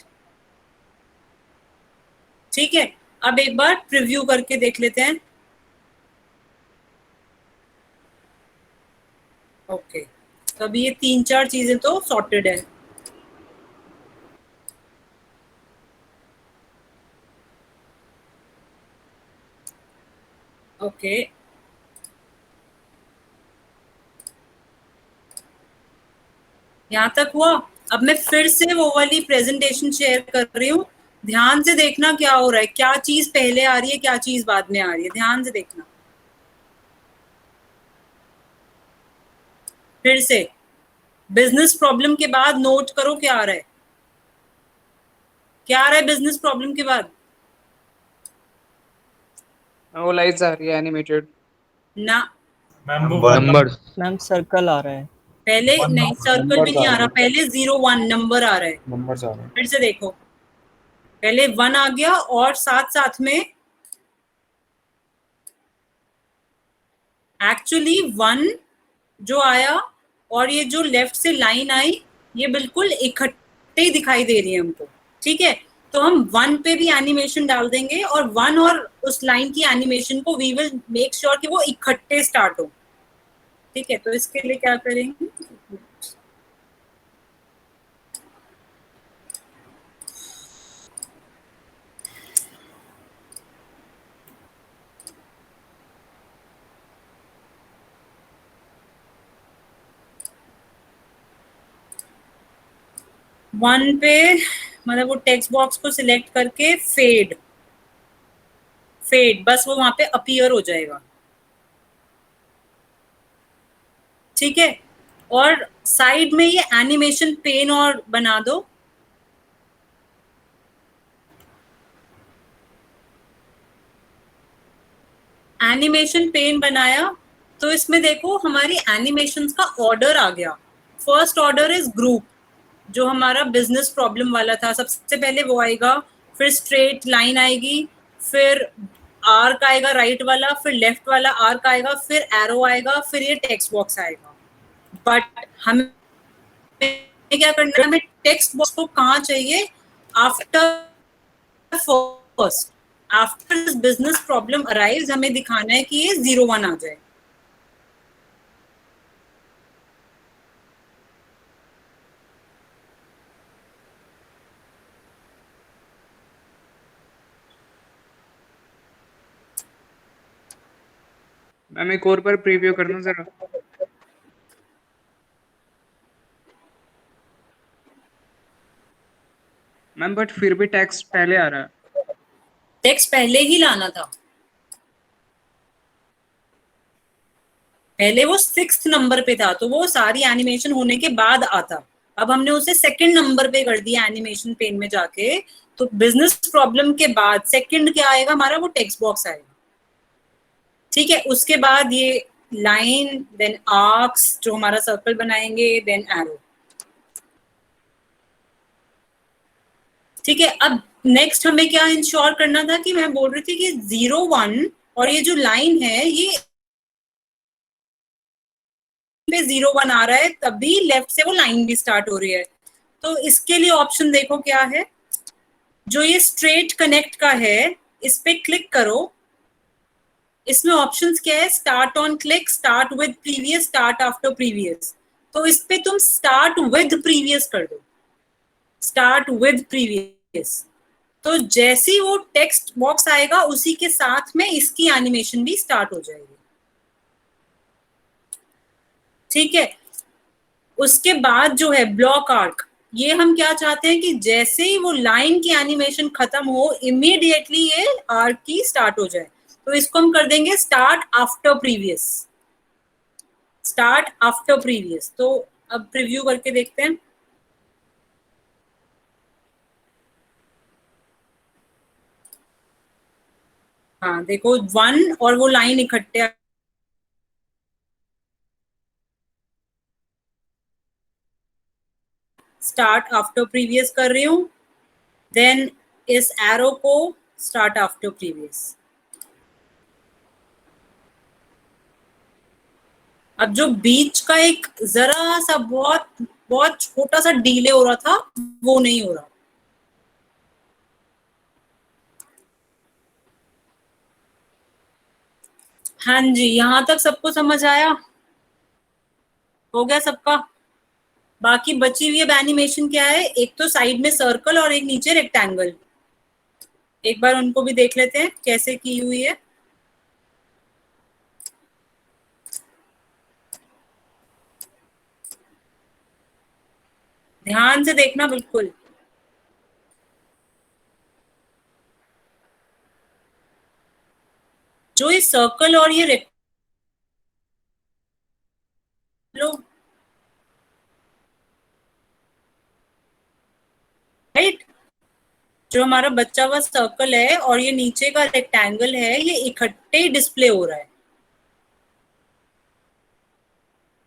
ठीक है। अब एक बार प्रीव्यू करके देख लेते हैं, ओके। तो अभी ये 3-4 चीजें तो सॉर्टेड है, ओके। यहाँ तक हुआ। अब मैं फिर से वो वाली प्रेजेंटेशन शेयर कर रही हूँ, ध्यान से देखना क्या हो रहा है, क्या चीज पहले आ रही है, क्या चीज बाद में आ रही है, ध्यान से देखना। फिर से बिजनेस प्रॉब्लम के बाद नोट करो क्या आ रहा है, क्या आ रहा है बिजनेस प्रॉब्लम के बाद, वो लाइट्स आ रही है एनिमेटेड ना मैम वो नंबर्स मैम सर्कल आ रहा है, पहले नहीं, सर्कल भी नहीं आ रहा, पहले 0-1 नंबर आ रहा है, नंबर्स आ रहे हैं। फिर से देखो, पहले 1 आ गया और साथ साथ में एक्चुअली 1 जो आया और ये जो लेफ्ट से लाइन आई, ये बिल्कुल इकट्ठे ही दिखाई दे रही है हमको, ठीक है। तो हम 1 पे भी एनिमेशन डाल देंगे, और 1 और उस लाइन की एनिमेशन को वी विल मेक श्योर कि वो इकट्ठे स्टार्ट हो, ठीक है। तो इसके लिए क्या करेंगे, वन पे मतलब वो टेक्स्ट बॉक्स को सिलेक्ट करके फेड, बस वो वहां पे अपीयर हो जाएगा, ठीक है। और साइड में ये एनिमेशन पेन और बना दो, एनिमेशन पेन बनाया तो इसमें देखो हमारी एनिमेशंस का ऑर्डर आ गया। फर्स्ट ऑर्डर इज ग्रुप, जो हमारा बिजनेस प्रॉब्लम वाला था, सबसे पहले वो आएगा, फिर स्ट्रेट लाइन आएगी, फिर आर्क आएगा राइट वाला, फिर लेफ्ट वाला आर्क आएगा, फिर एरो आएगा, फिर ये टेक्स्ट बॉक्स आएगा। बट हमें क्या करना है, हमें टेक्स्ट बॉक्स को कहाँ चाहिए, after first, after this business problem arrives, हमें दिखाना है कि ये 01 आ जाए। मैम एक और बार प्रीव्यू करना जरा। मैम बट फिर भी टेक्स्ट पहले आ रहा है। टेक्स्ट पहले ही लाना था, पहले वो 6th नंबर पे था, तो वो सारी एनिमेशन होने के बाद आता। अब हमने उसे 2nd नंबर पे कर दिया एनिमेशन पेन में जाके, तो बिजनेस प्रॉब्लम के बाद सेकंड क्या आएगा हमारा, वो टेक्स्ट बॉक्स आएगा। ठीक है, उसके बाद ये लाइन, देन आर्क्स जो हमारा सर्कल बनाएंगे, देन एरो। ठीक है, अब नेक्स्ट हमें क्या इंश्योर करना था कि मैं बोल रही थी कि 01 और ये जो लाइन है ये पे 01 आ रहा है, तभी लेफ्ट से वो लाइन भी स्टार्ट हो रही है। तो इसके लिए ऑप्शन देखो क्या है, जो ये स्ट्रेट कनेक्ट का है इस पे क्लिक करो। इसमें ऑप्शंस क्या है, start on click, start with previous, start after previous. तो इस पे तुम स्टार्ट विद प्रीवियस कर दो, स्टार्ट विद प्रीवियस। तो जैसे ही वो टेक्स्ट बॉक्स आएगा उसी के साथ में इसकी एनिमेशन भी स्टार्ट हो जाएगी। ठीक है, उसके बाद जो है ब्लॉक आर्क, ये हम क्या चाहते हैं कि जैसे ही वो लाइन की एनिमेशन खत्म हो, इमीडिएटली ये आर्क की स्टार्ट हो जाए। तो इसको हम कर देंगे start after previous, start after previous. तो अब प्रीव्यू करके देखते हैं। हाँ देखो, 1 और वो लाइन इकट्ठे स्टार्ट आफ्टर प्रीवियस कर रही हूँ, देन इस एरो को स्टार्ट आफ्टर प्रीवियस। अब जो बीच का एक जरा सा बहुत बहुत छोटा सा डीले हो रहा था, वो नहीं हो रहा। हाँ जी, यहां तक सबको समझ आया, हो गया सबका। बाकी बची हुई अब एनिमेशन क्या है, एक तो साइड में सर्कल और एक नीचे रेक्टेंगल। एक बार उनको भी देख लेते हैं कैसे की हुई है। ध्यान से देखना बिल्कुल। जो ये सर्कल और ये राइट, जो हमारा बच्चा हुआ सर्कल है और ये नीचे का रेक्टेंगल है, ये इकट्ठे डिस्प्ले हो रहा है।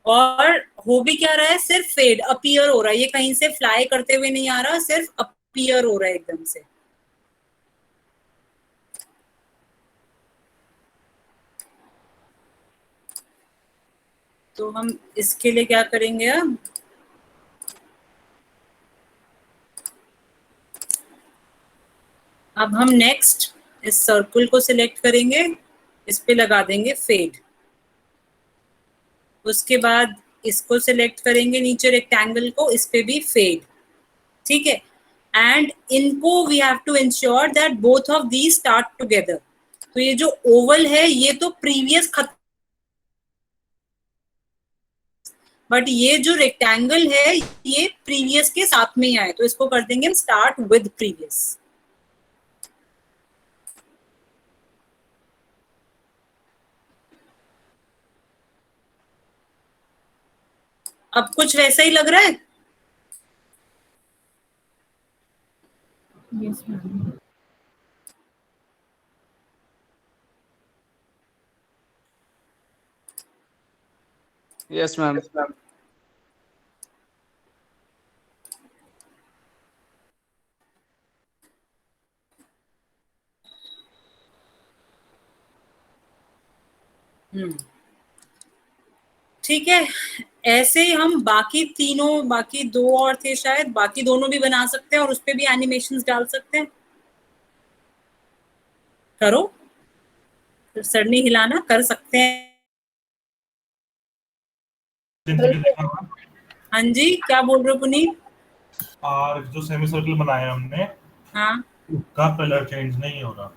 और हो भी क्या रहा है, सिर्फ फेड अपीयर हो रहा है, ये कहीं से फ्लाई करते हुए नहीं आ रहा, सिर्फ अपीयर हो रहा है एकदम से। तो हम इसके लिए क्या करेंगे, अब हम नेक्स्ट इस सर्कल को सिलेक्ट करेंगे, इस पे लगा देंगे फेड। उसके बाद इसको सिलेक्ट करेंगे नीचे रेक्टेंगल को, इस पे भी फेड। ठीक है, एंड इनको we have to ensure that both of these start together. तो ये जो ओवल है ये तो प्रीवियस खत्म, बट ये जो रेक्टेंगल है ये प्रीवियस के साथ में ही आए, तो इसको कर देंगे स्टार्ट विद प्रीवियस। अब कुछ वैसा ही लग रहा है। Yes ma'am. Yes ma'am. ठीक है, ऐसे हम बाकी तीनों, बाकी दो और थे शायद, बाकी दोनों भी बना सकते हैं और उस पे भी एनिमेशंस डाल सकते हैं। करो, सर नहीं हिलाना, कर सकते हैं। हाँ जी, क्या बोल रहे हो पुनीत? और जो सेमी सर्कल बनाया हमने, हाँ, उसका कलर चेंज नहीं हो रहा।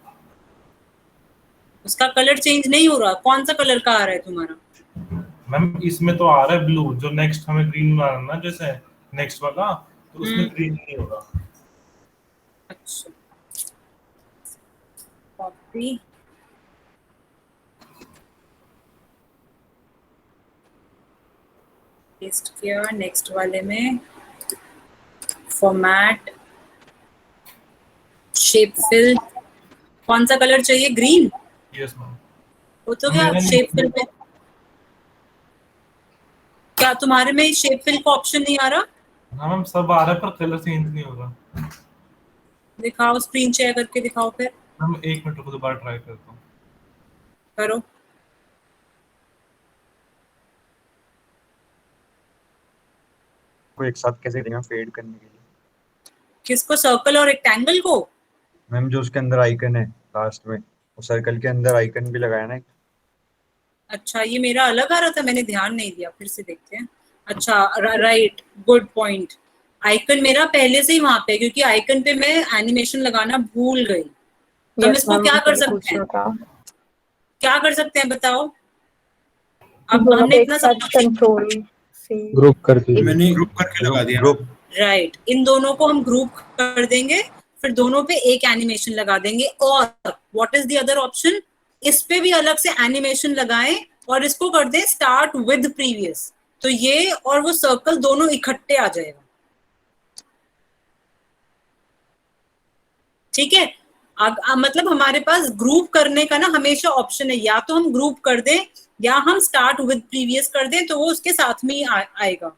उसका कलर चेंज नहीं हो रहा? कौन सा कलर का आ रहा है तुम्हारा? मैम इसमें तो आ रहा है ब्लू, जो नेक्स्ट हमें ग्रीन बनाना ना, जैसे नेक्स्ट वाला, तो उसमें ग्रीन नहीं हो रहा। अच्छा, कॉपी, पेस्ट किया नेक्स्ट वाले में, फॉर्मेट, शेप फिल। कौन सा कलर चाहिए? ग्रीन? Yes ma'am. वो तो क्या शेप फिल में, क्या तुम्हारे में शेप फिल का ऑप्शन नहीं आ रहा? हाँ मैम, सब आ रहा है पर कलर चेंज नहीं हो रहा। दिखाओ, स्क्रीन शेयर करके दिखाओ फिर। मैम 1 मिनट रुको, दोबारा ट्राई करता हूँ। करो। को एक साथ कैसे देना फेड करने के लिए? किसको? सर्कल और रेक्टेंगल को? मैम जो उसके अंदर आइकन है लास्ट में, वो सर्कल के अंदर आइकन भी लगाया ना। अच्छा, ये मेरा अलग आ रहा था, मैंने ध्यान नहीं दिया, फिर से देखते हैं। अच्छा, राइट, गुड पॉइंट। आइकन मेरा पहले से ही वहां पे, क्योंकि आइकन पे मैं एनिमेशन लगाना भूल गई। तो हम इसको क्या कर सकते हैं? क्या कर सकते हैं बताओ? अब हमने इतना सब कंट्रोल ग्रुप कर दिया। मैंने ग्रुप करके लगा दिया। ग्रुप राइट, इन दोनों को हम ग्रुप कर देंगे, फिर दोनों पे एक एनिमेशन लगा देंगे। और what is the other option? इस पे भी अलग से एनिमेशन लगाएं और इसको कर दें स्टार्ट विद प्रीवियस, तो ये और वो सर्कल दोनों इकट्ठे आ जाएगा। ठीक है, मतलब हमारे पास ग्रुप करने का ना हमेशा ऑप्शन है, या तो हम ग्रुप कर दें या हम स्टार्ट विद प्रीवियस कर दें, तो वो उसके साथ में ही आएगा।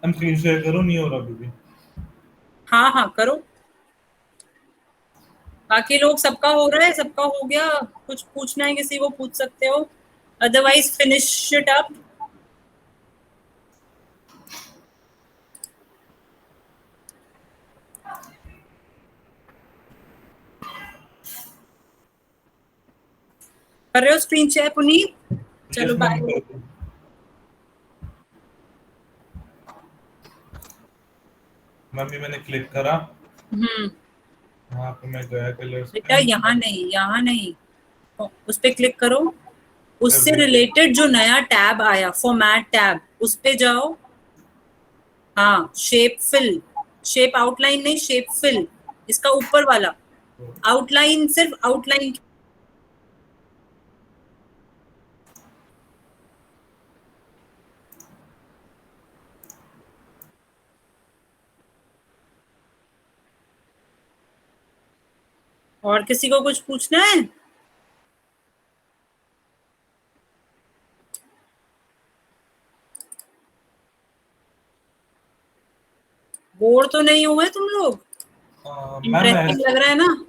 हम स्क्रीन शेयर करो, नहीं हो रहा अभी भी। हाँ हाँ करो। बाकी लोग, सबका हो रहा है? सबका हो गया? कुछ पूछना है किसी को पूछ सकते हो, अदरवाइज फिनिश इट अप। कर रहे हो स्क्रीन शेयर पुनीत? चलो बाय। मम्मी मैंने क्लिक करा, वहाँ पे मैं गया कलर्स बेटा, यहाँ नहीं, यहाँ नहीं, उस पे क्लिक करो। उससे रिलेटेड जो नया टैब आया, फॉर्मेट टैब, उस पे जाओ। हाँ, शेप फिल, शेप आउटलाइन नहीं, शेप फिल, इसका ऊपर वाला। आउटलाइन, सिर्फ आउटलाइन। और किसी को कुछ पूछना है? बोर तो नहीं हुए तुम लोग? इंटरेस्टिंग लग रहा है ना?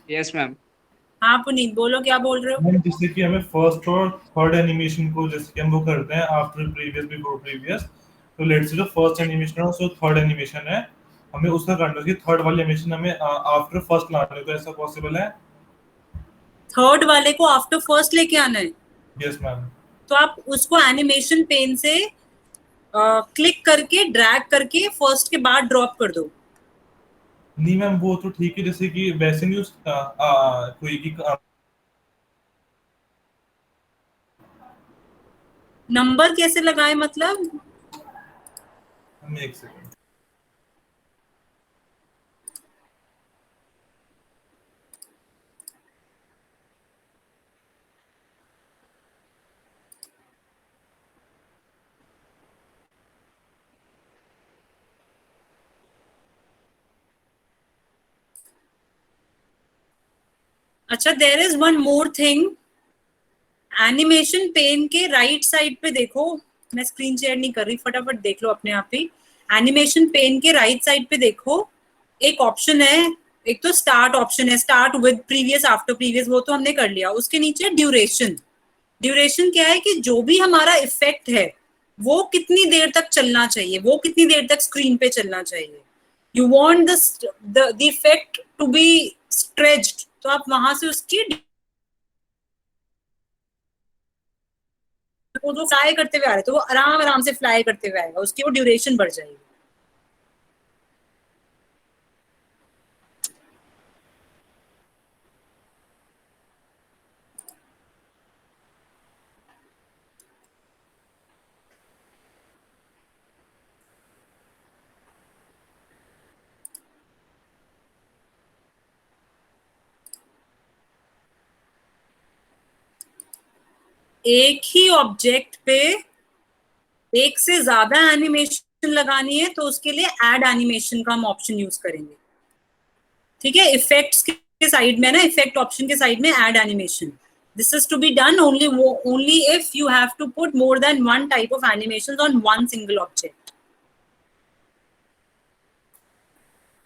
Yes ma'am. हाँ पुनीत, बोलो, क्या बोल रहे हो? मैम जैसे कि हमें फर्स्ट और थर्ड एनिमेशन को, जैसे कि हम वो करते हैं आफ्टर प्रीवियस बिफोर प्रीवियस, तो लेट्स से जो फर्स्ट एनिमेशन है उसको थर्ड एनिमेशन है, हमें उसका करना है कि थर्ड वाली एनिमेशन हमें आफ्टर फर्स्ट लाना है, तो ऐसा पॉसिबल है? थर्ड वाले को आफ्टर फर्स्ट लेके आना है? Yes ma'am. तो आप उसको एनिमेशन पेन से क्लिक करके ड्रैग करके फर्स्ट के बाद ड्रॉप कर दो। नहीं मैम, वो तो ठीक है, जैसे कि वैसे नहीं कोई की नंबर कैसे लगाए मतलब? एक सेकंड। अच्छा, there is one more thing. Animation pane के राइट साइड पे देखो, मैं स्क्रीन शेयर नहीं कर रही, फटाफट देख लो अपने आप ही। एनिमेशन पेन के राइट साइड पे देखो, एक ऑप्शन है एक तो स्टार्ट ऑप्शन है, start with previous after previous, वो तो हमने कर लिया। उसके नीचे ड्यूरेशन। ड्यूरेशन क्या है कि जो भी हमारा इफेक्ट है वो कितनी देर तक चलना चाहिए, वो कितनी देर तक स्क्रीन पे चलना चाहिए। You want the effect to be stretched, तो आप वहां से उसकी वो जो फ्लाई करते हुए आ रहे हैं तो वो आराम आराम से फ्लाई करते हुए आएगा, उसकी वो ड्यूरेशन बढ़ जाएगी। एक ही ऑब्जेक्ट पे एक से ज्यादा एनिमेशन लगानी है तो उसके लिए ऐड एनिमेशन का हम ऑप्शन यूज करेंगे। ठीक है, इफेक्ट्स के साइड में ना, इफेक्ट ऑप्शन के साइड में add animation. This is to be done only if you have to put more than one type of animations on one single object.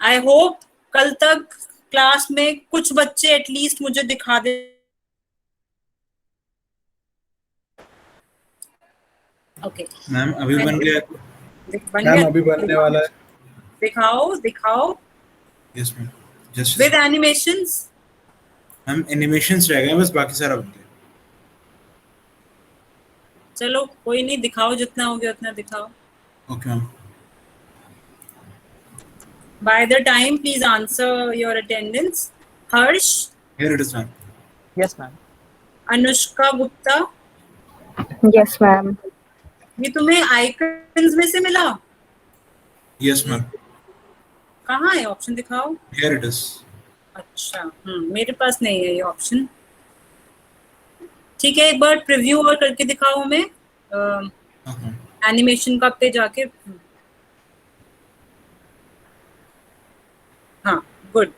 I hope कल तक क्लास में कुछ बच्चे एटलीस्ट मुझे दिखा दे। ओके मैम अभी बन गया। बन मैम गया, अभी बनने वाला है। दिखाओ yes ma'am, just with animations. Ma'am animations रह गए बस, बाकी सारा बन गया। चलो कोई नहीं, दिखाओ जितना हो गया उतना दिखाओ। Okay ma'am. By the time, please answer your attendance. Harsh, Here it is ma'am. Yes, ma'am. Anushka Gupta, Yes, ma'am. ये तुम्हें आइकन्स में से मिला? Yes ma'am. कहाँ है ऑप्शन, दिखाओ। Here it is। अच्छा, मेरे पास नहीं है ये ऑप्शन। ठीक है, एक बार प्रीव्यू और करके दिखाओ हमें एनिमेशन का पे जाके। हाँ, गुड।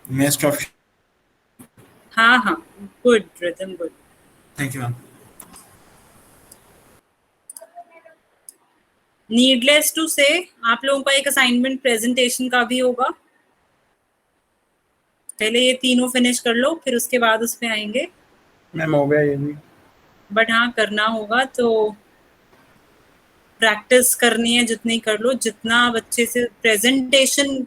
मैं स्टॉप। हाँ, good Rhythm, good. Thank you ma'am. Needless to say आप लोगों का एक असाइनमेंट प्रेजेंटेशन का भी होगा। पहले ये तीनों फिनिश कर लो, फिर उसके बाद उस पे आएंगे। मैम हो गया ये भी। बट हाँ, करना होगा तो प्रैक्टिस करनी है, जितनी कर लो, जितना बच्चे से प्रेजेंटेशन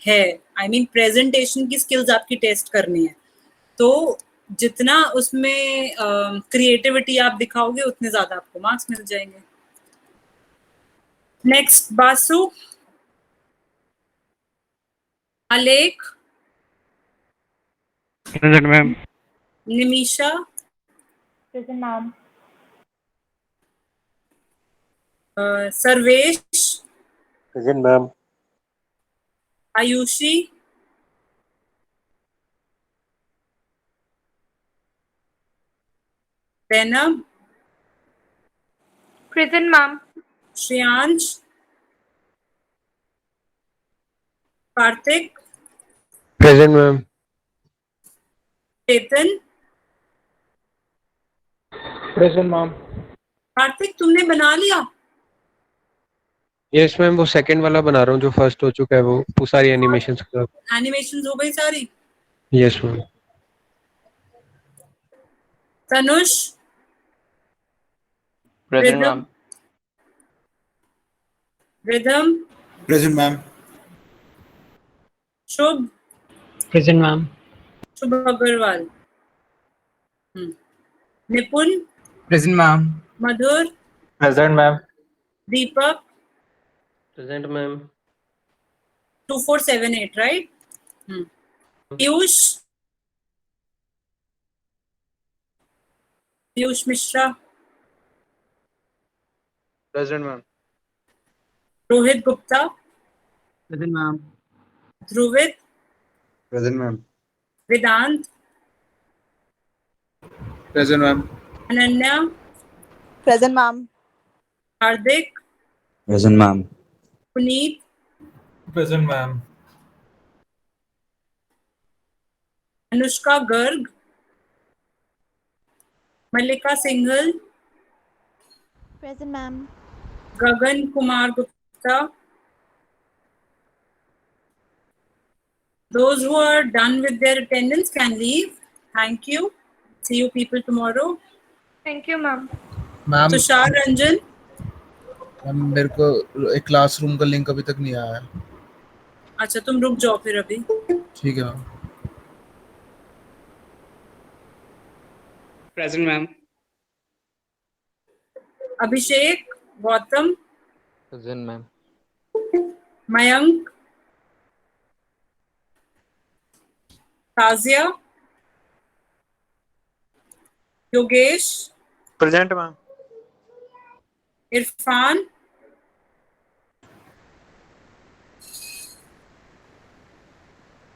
है, आई मीन प्रेजेंटेशन की स्किल्स आपकी टेस्ट करनी है, तो जितना उसमें क्रिएटिविटी आप दिखाओगे उतने ज्यादा आपको मार्क्स मिल जाएंगे। Next, Basu, Alekh, present ma'am. Nimisha, Present, ma'am. Sarvesh, present ma'am. Ayushi, Bainab, present ma'am. Shreyansh, Kartik, present ma'am. Chetan. Present ma'am. Kartik, तुमने बना लिया? यस मैम, वो सेकंड वाला बना रहा हूँ, जो फर्स्ट हो चुका है वो सारी एनिमेशंस का। एनिमेशन हो गई सारी? Yes ma'am. Tanush, Present, Rhythm. ma'am. Rhythm, present ma'am. Shubh, present ma'am. Shubh Agarwal, Nipun, present ma'am. Madhur, Present, ma'am. Deepak. Present ma'am. 2478, right? Piyush, Piyush Mishra, present ma'am. Rohit Gupta, present ma'am. Dhruvit, present ma'am. Vedant, present ma'am. Ananya, Present, ma'am. Hardik, present ma'am. Puneet, present ma'am. Anushka Garg, Mallika Singhal, Present, ma'am. Gagan Kumar Gupta, Those who are done with their attendance can leave. Thank you. See you people tomorrow. Thank you, ma'am. Ma'am Tushar Ranjan. Ma'am मेरे को एक classroom का link अभी तक नहीं आया है। अच्छा तुम रुक जाओ फिर अभी। ठीक है ma'am. Present ma'am. Abhishek, Gautam, present ma'am. Mayank, Tajia, Yogesh, present ma'am. Irfan,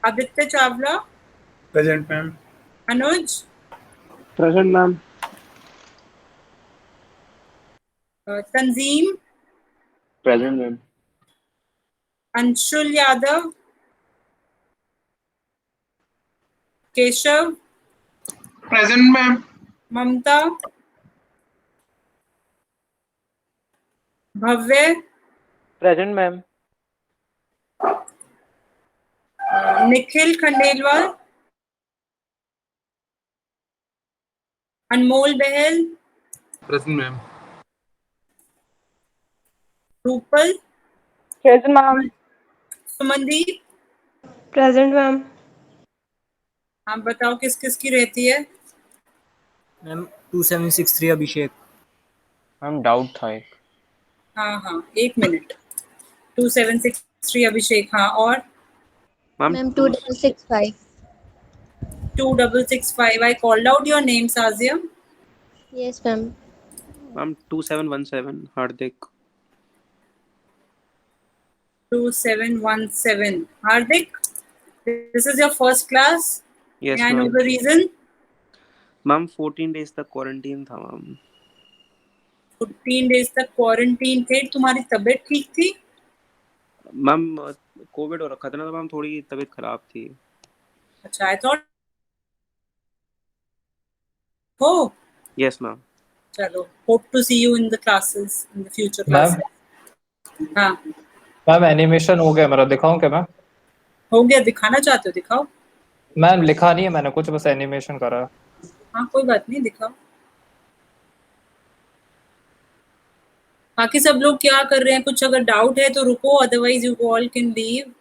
Aditya Chawla, present ma'am. Anuj, present ma'am. Tanzeem, present ma'am. Anshul Yadav, Keshav, present ma'am. Mamta, Bhavya, present ma'am. Nikhil Khandelwal, Anmol Bahl, present ma'am. Rupal, Present, ma'am. Sumandeep. Present, ma'am. आप बताओ किस किस की रहती है? मैम 2763 अभिषेक। मैम डाउट था एक। हाँ 1 मिनट। 2763 अभिषेक। हाँ और Ma'am, 2665. 2665. I called out your name, Sazia. Yes, ma'am. Ma'am 2717 Hardik. 2717. Hardik, this is your first class. Yes May I know ma'am. the reason? Ma'am 14 days तक क्वारंटीन था ma'am. 15 days तक quarantine थे। तुम्हारी तबीयत ठीक थी? मैम कोविड हो रखा था ना, तो मैम थोड़ी तबीयत खराब थी। अच्छा, I thought हो। Yes ma'am. चलो, hope to see you in the classes in the future ma'am classes. हाँ, मैम एनिमेशन हो गया मेरा, दिखाऊं क्या मैम? हो गया। दिखाना चाहते हो दिखाओ। मैम लिखा नहीं है मैंने कुछ, बस एनिमेशन करा है। हाँ कोई बात नहीं, दिखाओ। बाकी सब लोग क्या कर रहे हैं? कुछ अगर डाउट है तो रुको, otherwise you all can leave.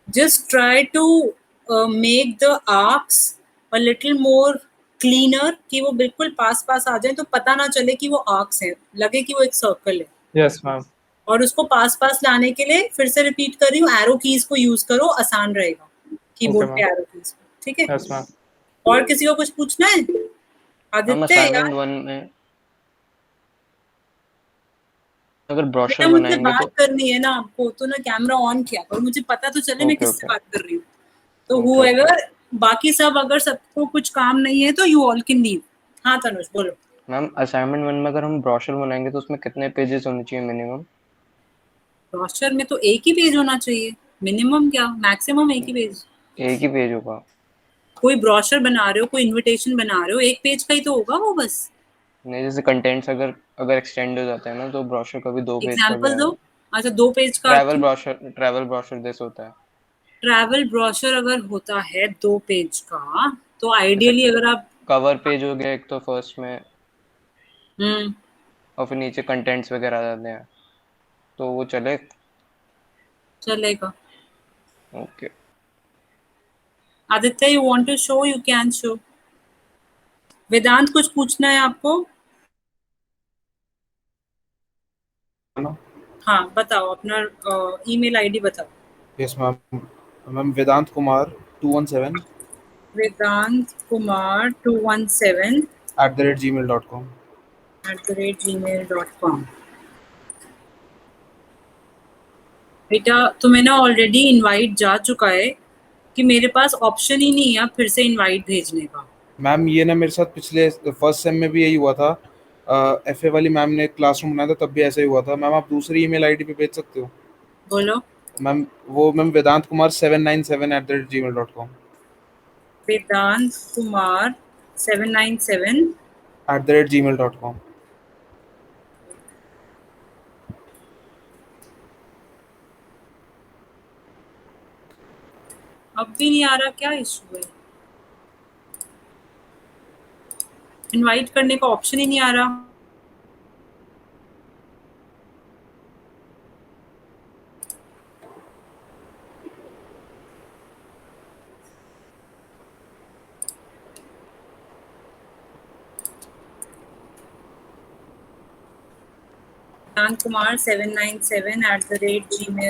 Just try to make the arcs a little more cleaner, कि वो बिल्कुल पास पास आ जाए तो पता ना चले कि वो आर्क्स हैं, लगे कि वो एक सर्कल है। Yes ma'am. और उसको पास पास लाने के लिए फिर से रिपीट कर रही हूँ, एरो कीज को यूज करो, आसान रहेगा कीबोर्ड पे एरो कीज। ठीक है? Yes ma'am. और किसी को कुछ पूछना है? आदित्य यार, असाइनमेंट 1 में अगर बेटा ब्रोशर मुझसे बनाएंगे बात तो करनी है ना आपको, तो ना कैमरा ऑन किया और मुझे पता तो चले मैं ओके किससे ओके बात कर रही हूँ। तो ओके whoever, बाकी सब अगर सबको कुछ काम नहीं है तो यू ऑल कैन लीव। हाँ तनुज बोलो। मैम असाइनमेंट 1 में अगर हम ब्रोशर बनाएंगे तो उसमें कितने पेजेस होने चाहिए मिनिमम? ब्रोशर में तो एक ही पेज होना चाहिए। मिनिमम क्या, मैक्सिमम एक ही पेज। एक ही पेज होगा? कोई ब्रोशर बना रहे हो, कोई इनविटेशन बना रहे हो, एक पेज का ही तो होगा वो बस। नहीं, जैसे कंटेंट्स अगर अगर एक्सटेंड हो जाते हैं ना, तो ब्रोशर कभी 2 पेज का भी एग्जाम्पल आएगा। दो। अच्छा 2 पेज का। ट्रैवल ब्रोशर जैसे होता है। ट्रैवल ब्रोशर अगर होता है 2 पेज का, तो आइडियली अगर आप कवर पेज हो गया एक तो फर्स्ट में, हम्म और फिर नीचे कंटेंट्स वगैरह आ जाते हैं, तो वो चले। चलेगा। Okay. Aditya, you want to show, you can show. Vedant, कुछ पूछना है आपको? हाँ बताओ, अपना ईमेल आईडी बताओ। Yes ma'am. Ma'am Vedant Kumar 217 Vedant Kumar 217 @gmail.com। @gmail.com। बेटा तुम्हें ना ऑलरेडी इनवाइट जा चुका है, कि मेरे पास ऑप्शन ही नहीं है फिर से इनवाइट भेजने का। मैम ये ना मेरे साथ पिछले फर्स्ट सेम में भी यही हुआ था। एफए वाली मैम ने क्लासरूम बनाया था, तब भी ऐसा ही हुआ था। मैम आप दूसरी ईमेल आईडी पे भेज सकते हो। बोलो। मैम वो मैम वेदांत कुमार 797 @gmail.com। वेदांत कुमार 797 @gmail.com. अब भी नहीं आ रहा, क्या इशू है? इनवाइट करने का ऑप्शन ही नहीं आ रहा। Kumar 797 @gmail.